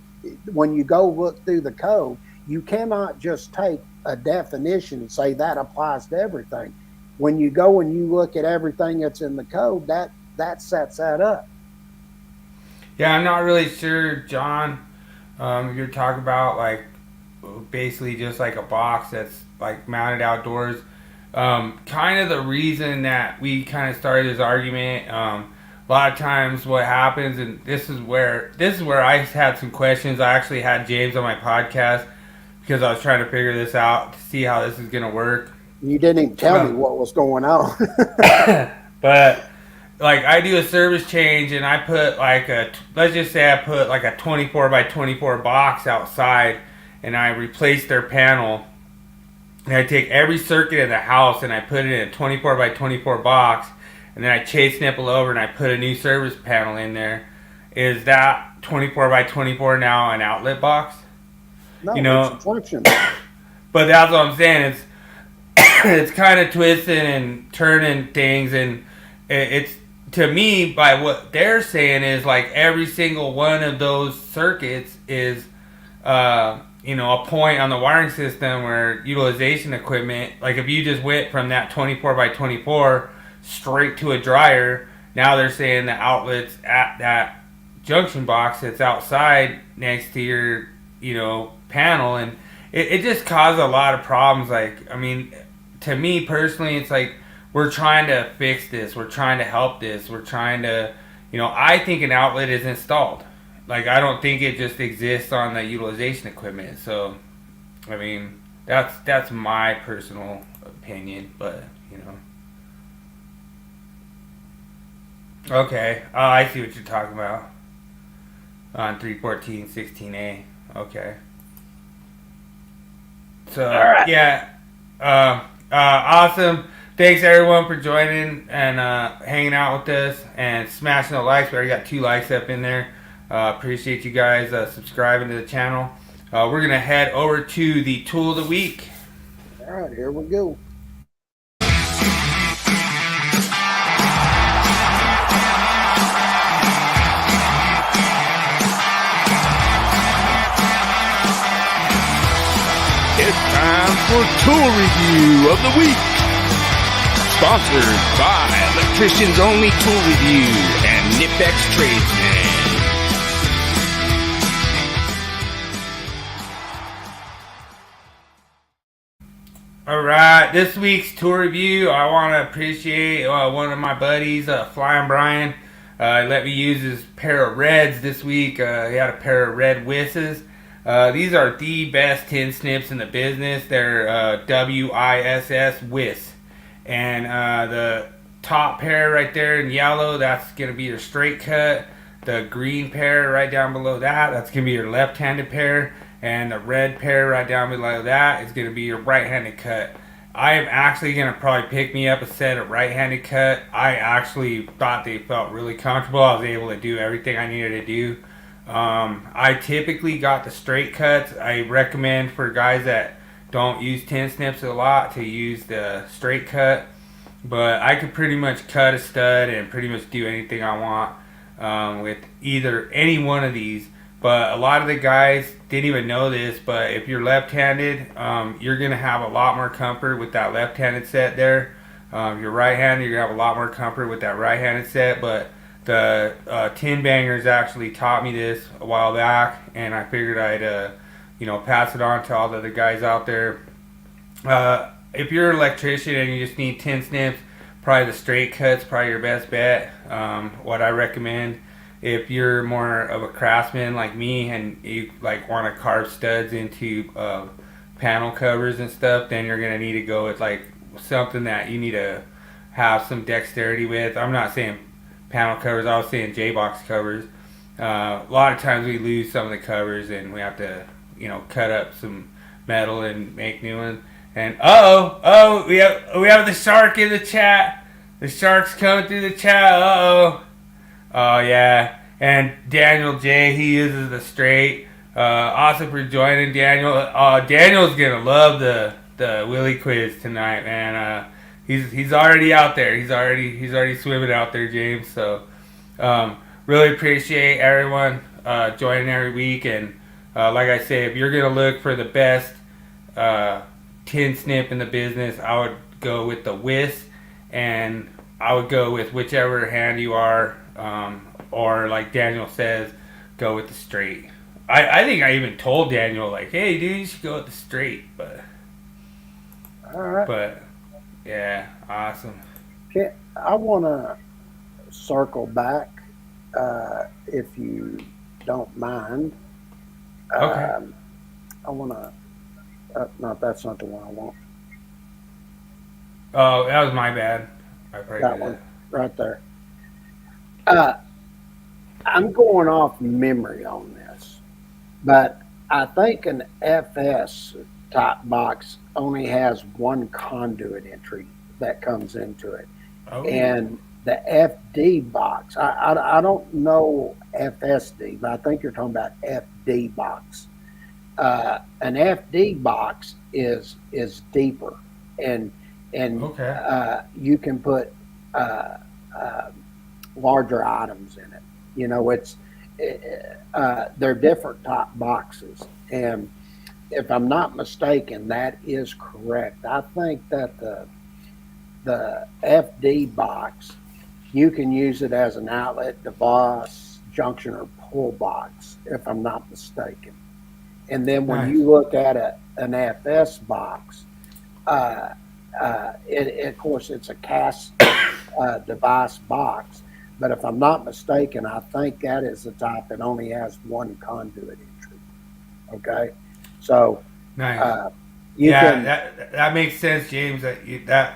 when you go look through the code, you cannot just take a definition and say that applies to everything. When you go and you look at everything that's in the code, that sets that up. Yeah, I'm not really sure, John. You're talking about like basically just like a box that's like mounted outdoors. Kind of the reason that we kind of started this argument. A lot of times what happens, and this is where I had some questions. I actually had James on my podcast because I was trying to figure this out to see how this is going to work. You didn't even tell me what was going on. But like I do a service change and I put let's just say I put like a 24 by 24 box outside and I replace their panel. And I take every circuit in the house and I put it in a 24 by 24 box. And then I chase nipple over and I put a new service panel in there. Is that 24 by 24 now an outlet box? No, it's a function. But that's what I'm saying. It's kind of twisting and turning things, and it's, to me, by what they're saying is like every single one of those circuits is a point on the wiring system where utilization equipment, like if you just went from that 24 by 24 straight to a dryer, now they're saying the outlet's at that junction box that's outside next to your, panel, and it just caused a lot of problems. Like, I mean, to me personally, it's like we're trying to fix this, we're trying to help this, we're trying to, I think an outlet is installed. Like, I don't think it just exists on the utilization equipment. So, I mean, that's my personal opinion, but, Okay, I see what you're talking about. On 314.16a. Okay. So, right. Yeah. Awesome. Thanks, everyone, for joining and hanging out with us and smashing the likes. We already got 2 likes up in there. Appreciate you guys subscribing to the channel. We're going to head over to the tool of the week. All right, here we go. It's time for tool review of the week. Sponsored by Electrician's Only Tool Review and Nipex Tradesman. All right, this week's tool review, I want to appreciate one of my buddies, Flying Brian. He let me use his pair of reds this week. He had a pair of red Wisses. These are the best tin snips in the business. They're WISS Wiss. And the top pair right there in yellow, that's going to be your straight cut. The green pair right down below that, that's going to be your left-handed pair. And the red pair right down below that is going to be your right-handed cut. I am actually going to probably pick me up a set of right-handed cut. I actually thought they felt really comfortable. I was able to do everything I needed to do. I typically got the straight cuts. I recommend for guys that don't use tin snips a lot to use the straight cut, but I could pretty much cut a stud and pretty much do anything I want with either any one of these. But a lot of the guys didn't even know this, but if you're left-handed, you're going to have a lot more comfort with that left-handed set there. If you're right-handed, you're going to have a lot more comfort with that right-handed set, but the tin bangers actually taught me this a while back, and I figured I'd pass it on to all the other guys out there. If you're an electrician and you just need tin snips, probably the straight cut's probably your best bet. What I recommend, if you're more of a craftsman like me and you like want to carve studs into panel covers and stuff, then you're gonna need to go with like something that you need to have some dexterity with. I'm not saying panel covers, I was saying J-box covers. A lot of times we lose some of the covers and we have to, cut up some metal and make new ones. And we have the shark in the chat. The shark's coming through the chat. Oh yeah. And Daniel J, he uses the straight. Awesome for joining, Daniel. Daniel's gonna love the Willie Quiz tonight, man. He's already out there. He's already swimming out there, James. So really appreciate everyone joining every week. And like I say, if you're gonna look for the best tin snip in the business, I would go with the Wiss, and I would go with whichever hand you are, or like Daniel says, go with the straight. I think I even told Daniel, like, hey dude, you should go with the straight, but All right. But yeah, awesome. Okay, I want to circle back, if you don't mind. Okay. I want to. No, that's not the one I want. Oh, that was my bad. I probably That did one it. right there. I'm going off memory on this, but I think an FS type box only has one conduit entry that comes into it. Oh. And the FD box, I don't know FSD, but I think you're talking about FD box. An FD box is deeper, and Okay. You can put larger items in it. They're different type boxes, And if I'm not mistaken, that is correct. I think that the FD box, you can use it as an outlet, device, junction, or pull box, if I'm not mistaken. And then when you look at an FS box, of course, it's a cast device box. But if I'm not mistaken, I think that is the type that only has one conduit entry. Okay, so nice. Can, that makes sense, James. That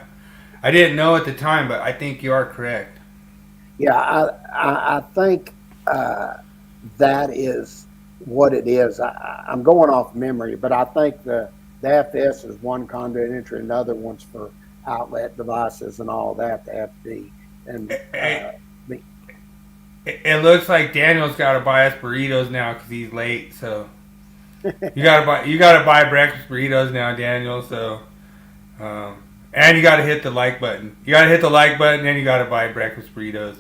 I didn't know at the time, but I think you are correct. Yeah, I think that is what it is. I'm going off memory, but I think the FS is one conduit entry, and the other one's for outlet devices and all that. The FD and. It looks like Daniel's got to buy us burritos now because he's late. So you gotta buy breakfast burritos now, Daniel. So and you gotta hit the like button. You gotta hit the like button, and you gotta buy breakfast burritos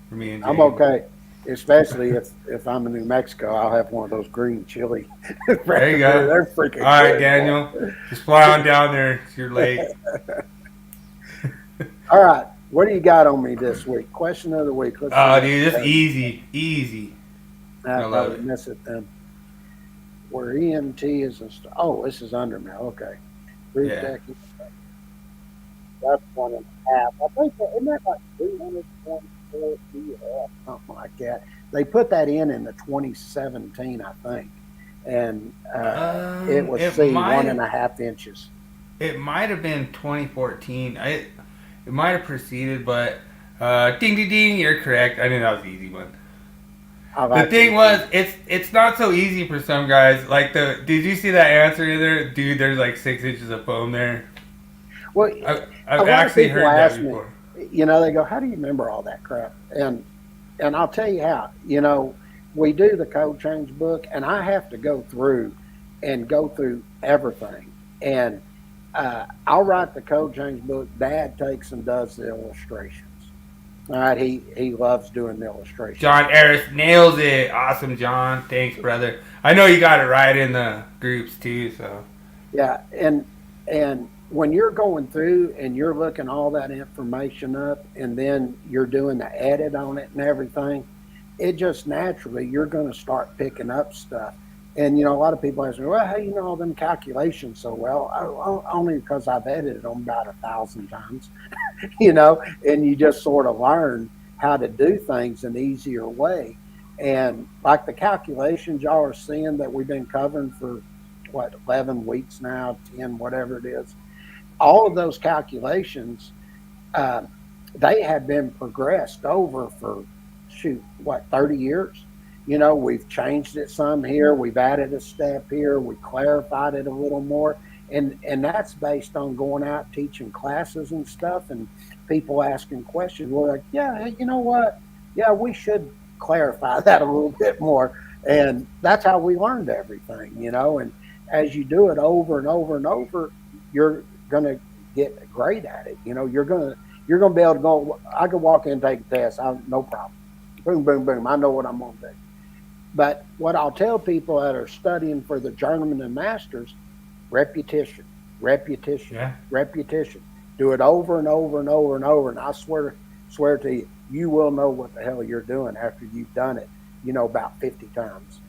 for me and James. I'm okay, especially if I'm in New Mexico. I'll have one of those green chili. There you go. They're freaking all right, good, Daniel. Just fly on down there. You're late. All right. What do you got on me this week? Question of the week. Dude, this easy. I would miss it then. Where EMT is this is undermail. Okay. That's 1.5. I think isn't that like 324 PF, something like that. They put that in the 2017, I think, and it was 1.5 inches. It might have been 2014. It might have preceded, but ding, ding, ding, you're correct. I knew that was the easy one. The thing was, it's not so easy for some guys. Like did you see that answer there? Dude, there's like 6 inches of foam there. Well, I've actually heard that before. They go, how do you remember all that crap? And I'll tell you how. We do the code change book, and I have to go through everything. And I'll write the code change book. Dad takes and does the illustrations. All right, he loves doing the illustrations. John Harris nails it. Awesome, John. Thanks, brother. I know you got it right in the groups too. So yeah, and when you're going through and you're looking all that information up, and then you're doing the edit on it and everything, it just naturally you're going to start picking up stuff. And, a lot of people ask me, well, how do you know all them calculations so well? Only because I've edited them about 1,000 times, and you just sort of learn how to do things an easier way. And like the calculations y'all are seeing that we've been covering for, 11 weeks now, 10, whatever it is, all of those calculations, they have been progressed over for, 30 years? We've changed it some here. We've added a step here. We clarified it a little more. And that's based on going out teaching classes and stuff and people asking questions. We're like, yeah, you know what? Yeah, we should clarify that a little bit more. And that's how we learned everything, And as you do it over and over and over, you're going to get great at it. You're going to be able to go, I could walk in and take a test. No problem. Boom, boom, boom. I know what I'm going to do. But what I'll tell people that are studying for the Journeyman and Masters, repetition. Do it over and over and over and over. And I swear to you, you will know what the hell you're doing after you've done it, about 50 times.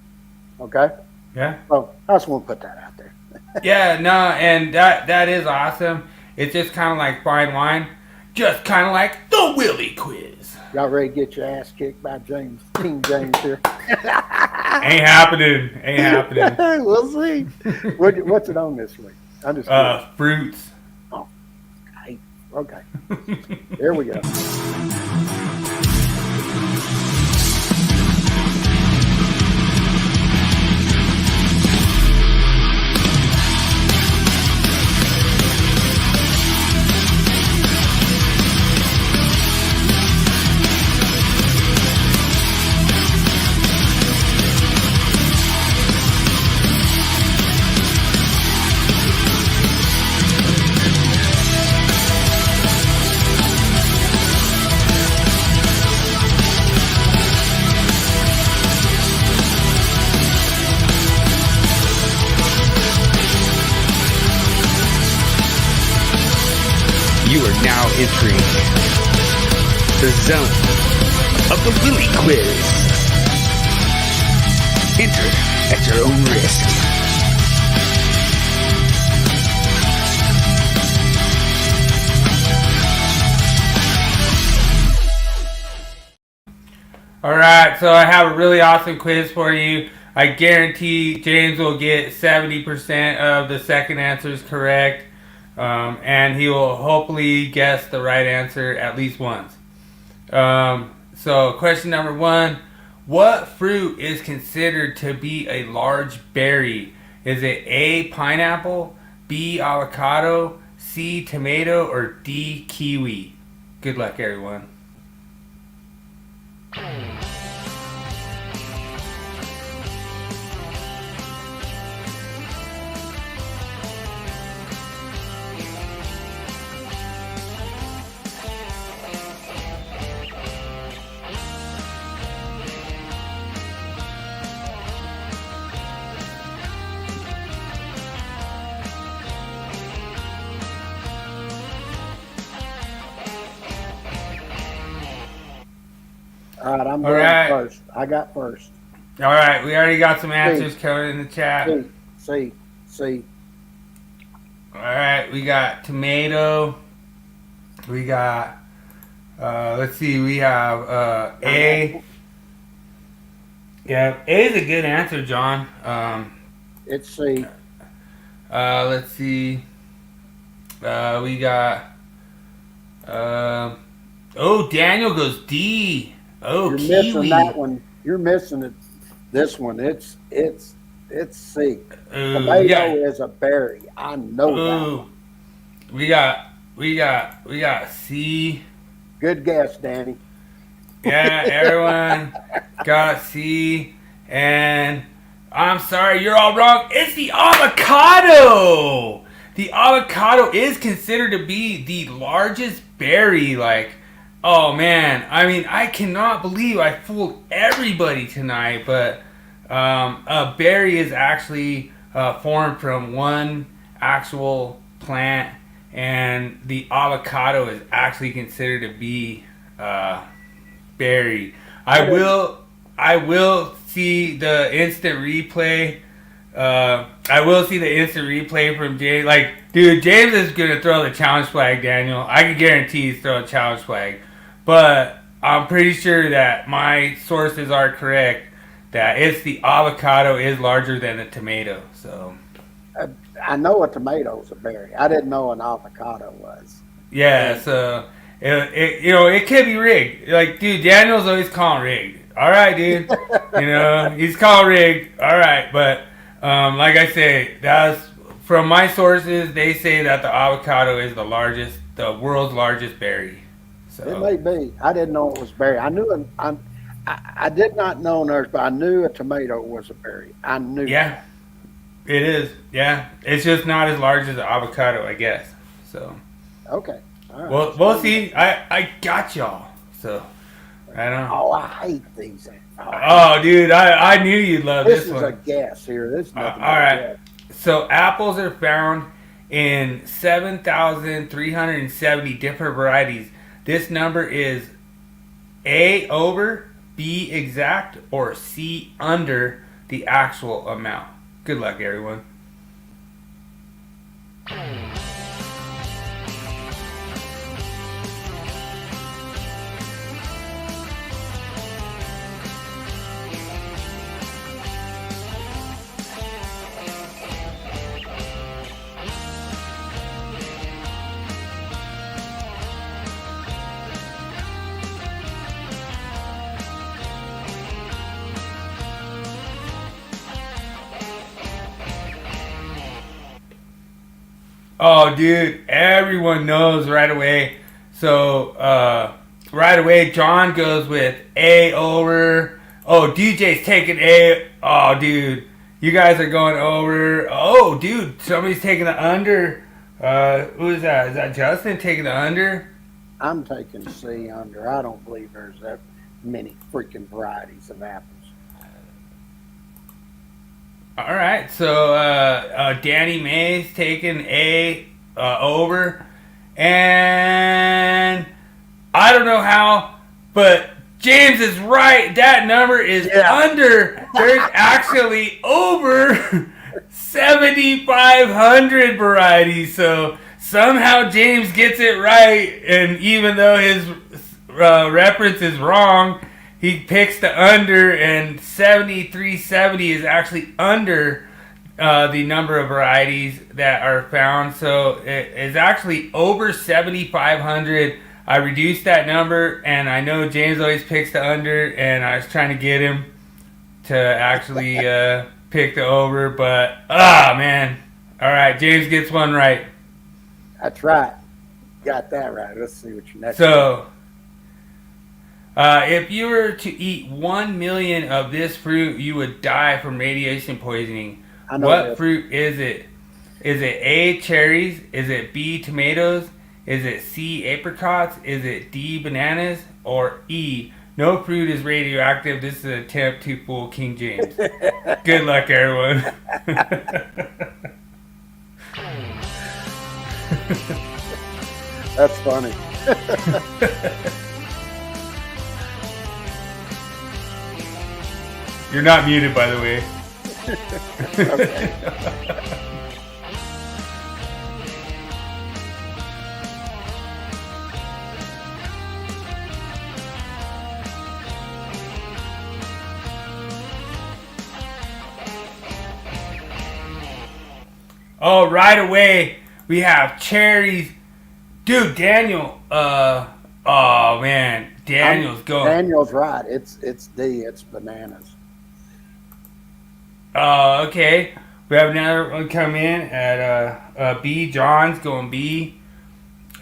Okay? Yeah. So I just want to put that out there. Yeah, no, and that is awesome. It's just kind of like fine wine. Just kind of like the Willie Quiz. Y'all ready to get your ass kicked by King James here? Ain't happening. We'll see. What's it on this week? I'm just fruits. Oh, okay. Here we go. You are now entering the zone of the Willie Quiz. Enter at your own risk. Alright, so I have a really awesome quiz for you. I guarantee James will get 70% of the second answers correct. And he will hopefully guess the right answer at least once. So question number 1. What fruit is considered to be a large berry? Is it A, pineapple, B, avocado, C, tomato, or D, kiwi? Good luck, everyone. All right, I'm going first. I got first. All right, we already got some answers coming in the chat. C. All right, we got tomato. We got, let's see, we have A. Yeah, A is a good answer, John. It's C. Let's see. We got, oh, Daniel goes D. Oh, You're kiwi. missing that one. You're missing it. This one. It's C. Tomato is a berry. I know that one. We got C. Good guess, Danny. Yeah, everyone got C. And I'm sorry, you're all wrong. It's the avocado. The avocado is considered to be the largest berry. Like, oh man, I mean, I cannot believe I fooled everybody tonight. But a berry is actually formed from one actual plant, and the avocado is actually considered to be berry. I will see the instant replay. I will see the instant replay from James. Like, dude, James is gonna throw the challenge flag, Daniel. I can guarantee he's throwing a challenge flag. But I'm pretty sure that my sources are correct. That it's the avocado is larger than the tomato. So I know a tomato's a berry. I didn't know an avocado was. yeah, so it could be rigged. Like, dude, Daniel's always calling rigged. All right, dude. He's calling rigged. All right, but like I say, that's from my sources. They say that the avocado is the world's largest berry. So it may be. I didn't know it was berry. I knew I did not know nurse, but I knew a tomato was a berry. I knew. Yeah, it is. Yeah, it's just not as large as the avocado, I guess. So okay. All right. Well, we'll see. I got y'all. So I don't know. Oh, I hate these. Oh, dude, I knew you'd love this one. This is a guess here. This is nothing. All right. So apples are found in 7,370 different varieties. This number is A, over, B, exact, or C, under the actual amount. Good luck, everyone. Oh, dude, everyone knows right away. So, right away, John goes with A, over. Oh, DJ's taking A. Oh, dude, you guys are going over. Oh, dude, somebody's taking the under. Who is that? Is that Justin taking the under? I'm taking C, under. I don't believe there's that many freaking varieties of apples. All right, so Danny May's taking A, over, And I don't know how, but James is right. That number is under. There's actually over 7,500 varieties. So somehow James gets it right. And even though his reference is wrong, he picks the under. And 7,370 is actually under the number of varieties that are found. So it is actually over 7,500. I reduced that number, and I know James always picks the under, and I was trying to get him to actually pick the over, but man. All right, James gets one right. That's right. Got that right. Let's see what your next So, if you were to eat 1 million of this fruit, you would die from radiation poisoning. What fruit is it? Is it A, cherries? Is it B, tomatoes? Is it C, apricots? Is it D, bananas? Or E, no fruit is radioactive. This is an attempt to fool King James. Good luck, everyone. That's funny. You're not muted, by the way. Okay. Oh, right away we have cherries. Dude, Daniel. Oh man, Daniel's going. Daniel's right. It's D. It's bananas. Okay. We have another one come in at B. John's going B.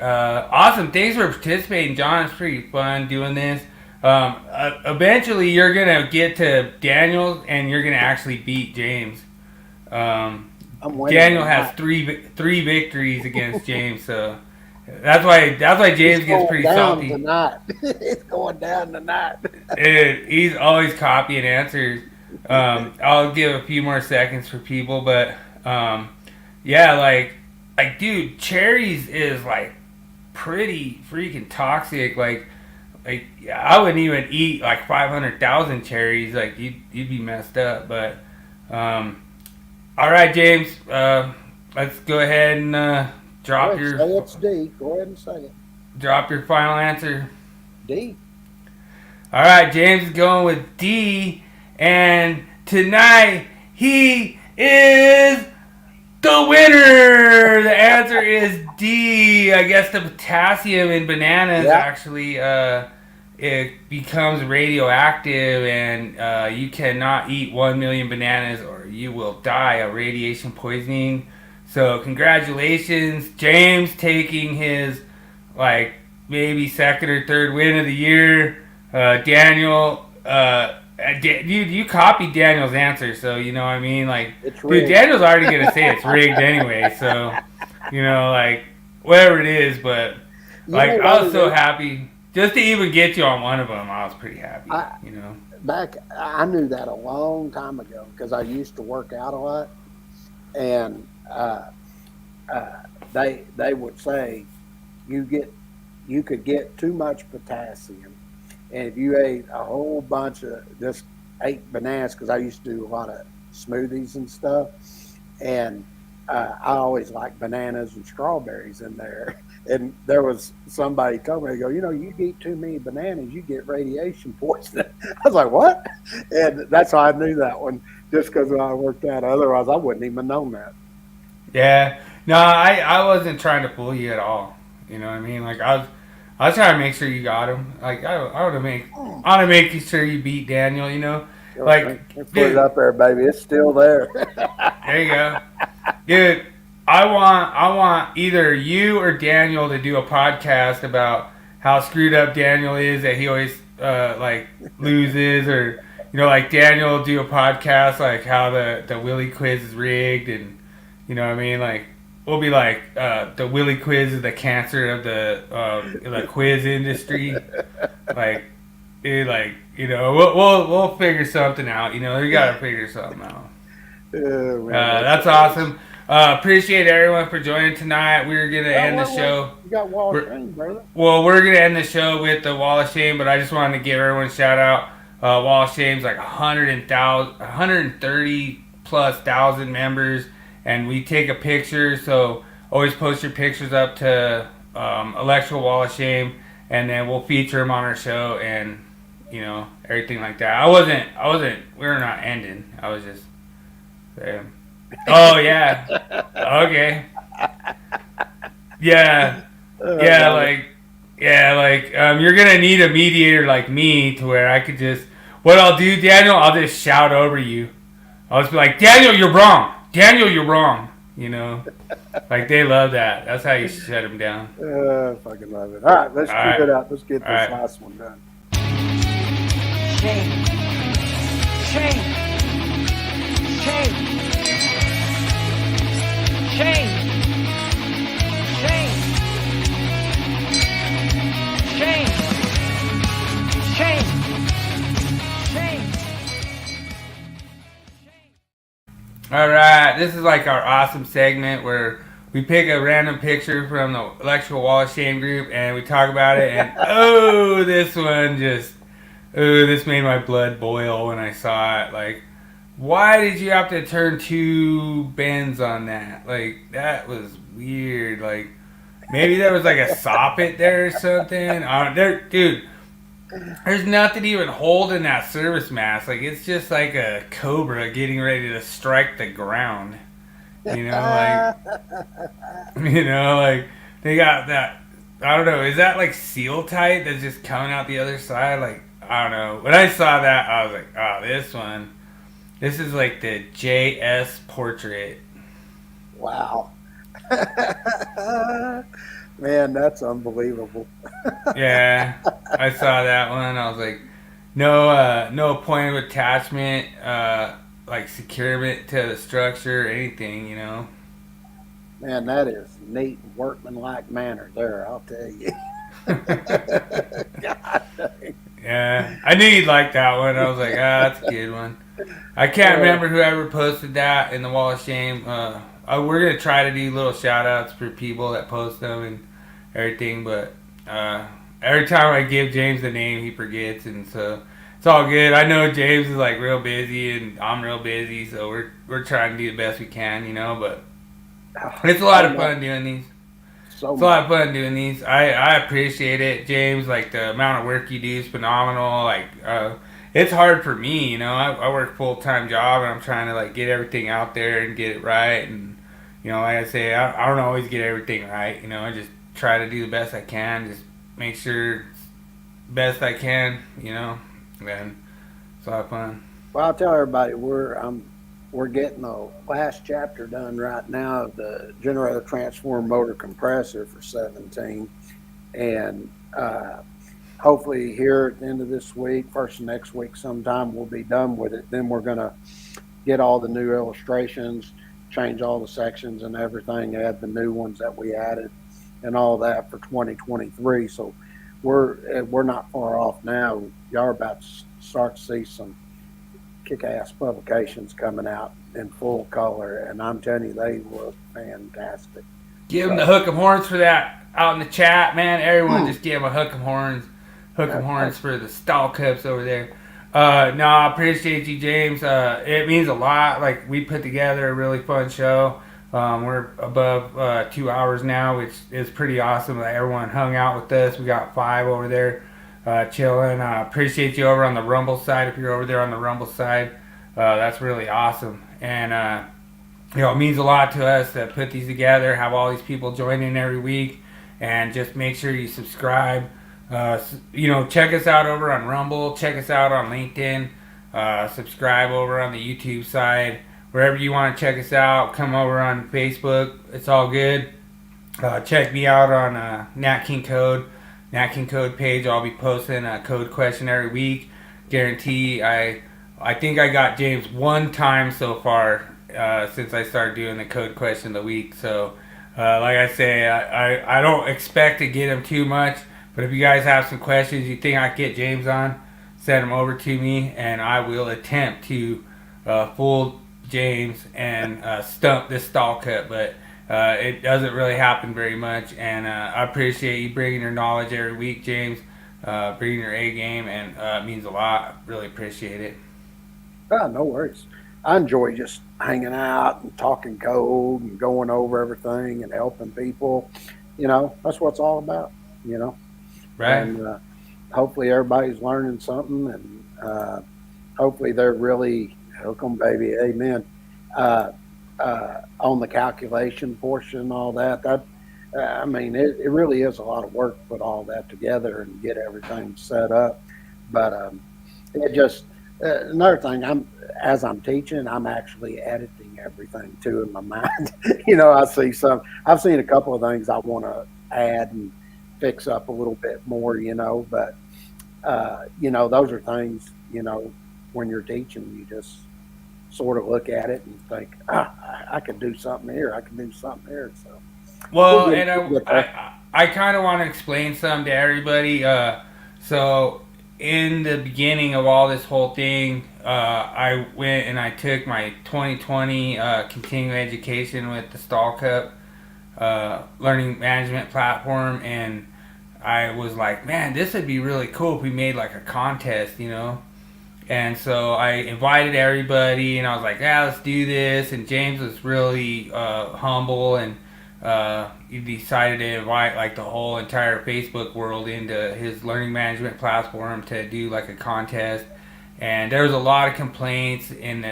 Awesome. Thanks for participating, John. It's pretty fun doing this. Eventually, you're gonna get to Daniel, and you're gonna actually beat James. Daniel has three victories against James, so that's why James gets pretty salty. It's going down tonight. He's always copying answers. I'll give a few more seconds for people, but yeah, like dude, cherries is like pretty freaking toxic. Like I wouldn't even eat like 500,000 cherries. Like you'd be messed up. But all right, James, let's go ahead and drop your. Say it's D. Go ahead and say it. Drop your final answer. D. All right, James is going with D, and tonight he is the winner. The answer is D. I guess the potassium in bananas actually it becomes radioactive, and you cannot eat 1 million bananas or you will die of radiation poisoning. So congratulations, James, taking his like maybe second or third win of the year. Daniel, you copied Daniel's answer, so you know what I mean. Like, dude, Daniel's already gonna say it's rigged anyway. So you know, like whatever it is, but like I was so happy just to even get you on one of them. I was pretty happy. You know, I knew that a long time ago because I used to work out a lot, and they would say you could get too much potassium, and if you ate a whole bunch of just ate bananas, because I used to do a lot of smoothies and stuff, and I always liked bananas and strawberries in there. And there was somebody told me, they go, you know, you eat too many bananas, you get radiation poisoning. I was like, what? And that's how I knew that one, just because I worked out. Otherwise, I wouldn't even have known that. Yeah. No, I wasn't trying to fool you at all. You know what I mean? Like I was trying to make sure you got him. Like I want to make sure you beat Daniel. You know, like put it up there, baby. It's still there. There you go, dude. I want either you or Daniel to do a podcast about how screwed up Daniel is, that he always like loses, or you know, like Daniel will do a podcast like how the Willie Quiz is rigged, and you know what I mean. Like we'll be like the Willie Quiz is the cancer of the quiz industry. Like you know, we'll figure something out. You know, we gotta figure something out. That's awesome. Appreciate everyone for joining tonight. We're going to end the show. You got Wall of Shame, brother. Well, we're going to end the show with the Wall of Shame, but I just wanted to give everyone a shout out. Wall of Shame's like 130 plus thousand members, and we take a picture, so always post your pictures up to Electrical Wall of Shame, and then we'll feature them on our show and, you know, everything like that. We were not ending. I was just saying. Oh, yeah. Okay. Yeah. You're going to need a mediator like me to where I could just, what I'll do, Daniel, I'll just shout over you. I'll just be like, Daniel, you're wrong. Daniel, you're wrong. You know, like they love that. That's how you shut them down. Fucking love it. All right, let's keep it up. Let's get this last one done. Shame. Shame. Shame. Shame. Shame. Shame. Shame. Shame. All right, this is like our awesome segment where we pick a random picture from the Electrical Wall of Shame group and we talk about it. And this made my blood boil when I saw it. Like, why did you have to turn 2 bends on that? Like, that was weird. Like, maybe there was like a soffit there or something. Dude, there's nothing even holding that service mast. Like, it's just like a cobra getting ready to strike the ground. You know, like they got that. I don't know. Is that like seal tight that's just coming out the other side? Like, I don't know. When I saw that, I was like, oh, this is like the JS portrait. Wow. Man, that's unbelievable. Yeah, I saw that one. I was like, no point of attachment, like securement to the structure or anything, you know. Man, that is neat, workmanlike manner there, I'll tell you. God dang. Yeah, I knew you'd like that one. I was like, that's a good one. I can't remember whoever posted that in the Wall of Shame. We're going to try to do little shout-outs for people that post them and everything, but every time I give James the name, he forgets, and so it's all good. I know James is like real busy, and I'm real busy, so we're trying to do the best we can, you know, but it's a lot of fun doing these. It's a lot of fun doing these. I appreciate it, James. Like, the amount of work you do is phenomenal. Like, it's hard for me, you know. I work full-time job, and I'm trying to, like, get everything out there and get it right, and, you know, like I say, I don't always get everything right, you know. I just try to do the best I can, just make sure best I can, you know, and it's a lot of fun. Well, I'll tell everybody we're getting the last chapter done right now of the generator transform motor compressor for 17, and hopefully here at the end of this week, first of next week sometime, we'll be done with it. Then we're going to get all the new illustrations, change all the sections and everything, add the new ones that we added and all that for 2023. So we're not far off now. Y'all are about to start to see some kick-ass publications coming out in full color, and I'm telling you, they look fantastic. Give them the hook 'em horns for that out in the chat, man. Everyone just give them a hook 'em horns. Hook 'em horns for the Stallcups over there. No, I appreciate you, James. It means a lot. Like, we put together a really fun show. We're above 2 hours now, which is pretty awesome. Like, everyone hung out with us. We got 5 over there chilling. Appreciate you over on the Rumble side. If you're over there on the Rumble side, that's really awesome. And you know, it means a lot to us to put these together, have all these people join in every week, and just make sure you subscribe. You know, check us out over on Rumble. Check us out on LinkedIn. Subscribe over on the YouTube side. Wherever you want to check us out, come over on Facebook. It's all good. Check me out on Nat King Code page. I'll be posting a code question every week. Guarantee. I think I got James one time so far since I started doing the code question of the week. So, like I say, I don't expect to get him too much. But if you guys have some questions you think I can get James on, send them over to me, and I will attempt to James and stump this Stallcup, but it doesn't really happen very much. And I appreciate you bringing your knowledge every week, James, bringing your A game, and it means a lot. Really appreciate it. Oh, no worries. I enjoy just hanging out and talking code and going over everything and helping people. You know, that's what it's all about, you know. Right. And hopefully everybody's learning something, and hopefully they're really, welcome, baby, amen, on the calculation portion and all that. I mean, it really is a lot of work to put all that together and get everything set up. But it just, another thing, as I'm teaching, I'm actually editing everything too in my mind. You know, I've seen a couple of things I want to add and fix up a little bit more, you know, but, you know, those are things, you know, when you're teaching, you just sort of look at it and think, I could do something here. I can do something here. So, well, and I kind of want to explain something to everybody. So in the beginning of all this whole thing, I went and I took my 2020 continuing education with the Stallcup learning management platform, and I was like, man, this would be really cool if we made like a contest, you know. And so I invited everybody, and I was like, yeah, let's do this. And James was really humble, and he decided to invite like the whole entire Facebook world into his learning management platform to do like a contest. And there was a lot of complaints in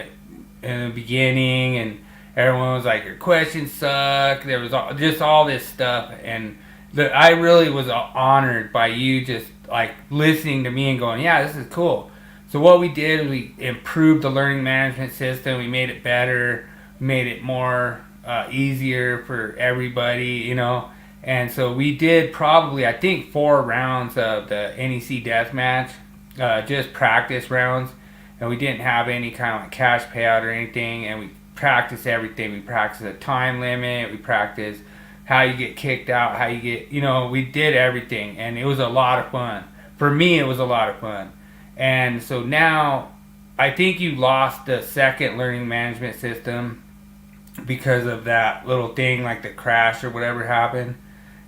the beginning, and everyone was like, your questions suck. There was just all this stuff, and I really was honored by you just like listening to me and going, yeah, this is cool. So what we did is we improved the learning management system. We made it better, made it more easier for everybody, you know. And so we did probably, I think, 4 rounds of the NEC Deathmatch, just practice rounds. And we didn't have any kind of like cash payout or anything. And we practiced everything. We practiced a time limit. We practiced how you get kicked out, how you get, you know, we did everything. And it was a lot of fun. For me, it was a lot of fun. And so now, I think you lost the second learning management system because of that little thing, like the crash or whatever happened.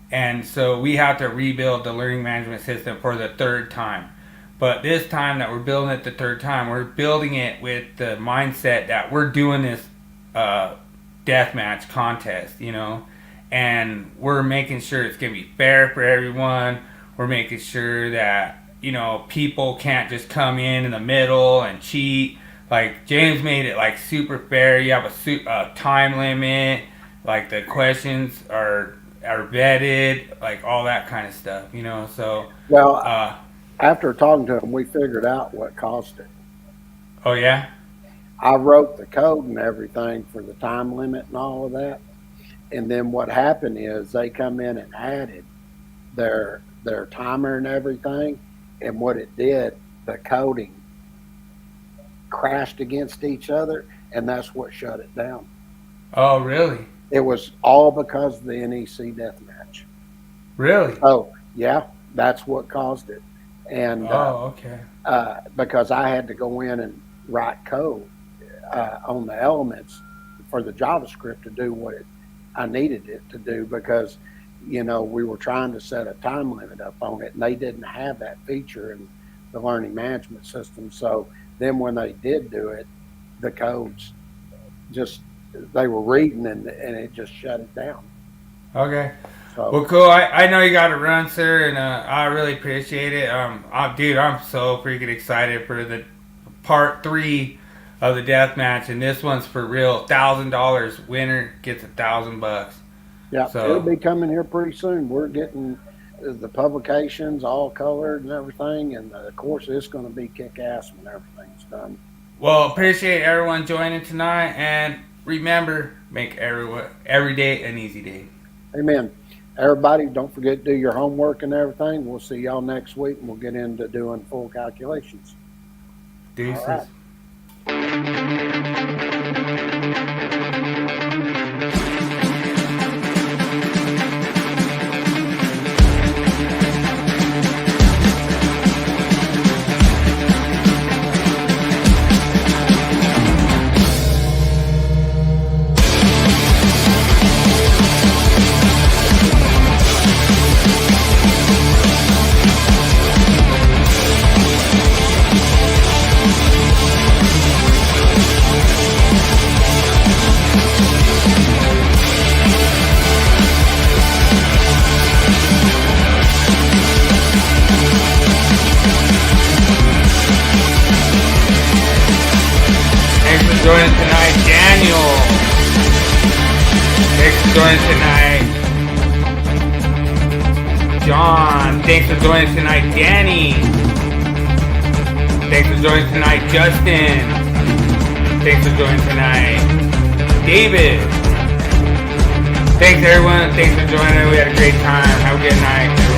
And so we have to rebuild the learning management system for the 3rd time. But this time that we're building it the 3rd time, we're building it with the mindset that we're doing this deathmatch contest, you know. And we're making sure it's going to be fair for everyone. We're making sure that, you know, people can't just come in the middle and cheat. Like, James made it, like, super fair. You have a time limit. Like, the questions are vetted. Like, all that kind of stuff, you know. So, well, after talking to him, we figured out what caused it. Oh, yeah? I wrote the code and everything for the time limit and all of that. And then what happened is they come in and added their timer and everything. And what it did, the coding crashed against each other, and that's what shut it down. Oh, really? It was all because of the NEC Deathmatch. Really? Oh, yeah, that's what caused it. And okay. Because I had to go in and write code on the elements for the JavaScript to do what I needed it to do, because you know, we were trying to set a time limit up on it, and they didn't have that feature in the learning management system. So then when they did do it, the codes just, they were reading and it just shut it down. Okay. So, well, cool. I know you got to run, sir, and I really appreciate it. Dude, I'm so freaking excited for the part 3 of the deathmatch, and this one's for real. $1,000. Winner gets $1,000. Yeah, so, it'll be coming here pretty soon. We're getting the publications all colored and everything, and of course it's going to be kick-ass when everything's done. Well, appreciate everyone joining tonight, and remember, make every day an easy day. Amen. Everybody, don't forget to do your homework and everything. We'll see y'all next week, and we'll get into doing full calculations. Deuces. All right. for joining tonight. John, thanks for joining tonight. Danny, thanks for joining tonight. Justin, thanks for joining tonight. David, thanks everyone. Thanks for joining. We had a great time. Have a good night.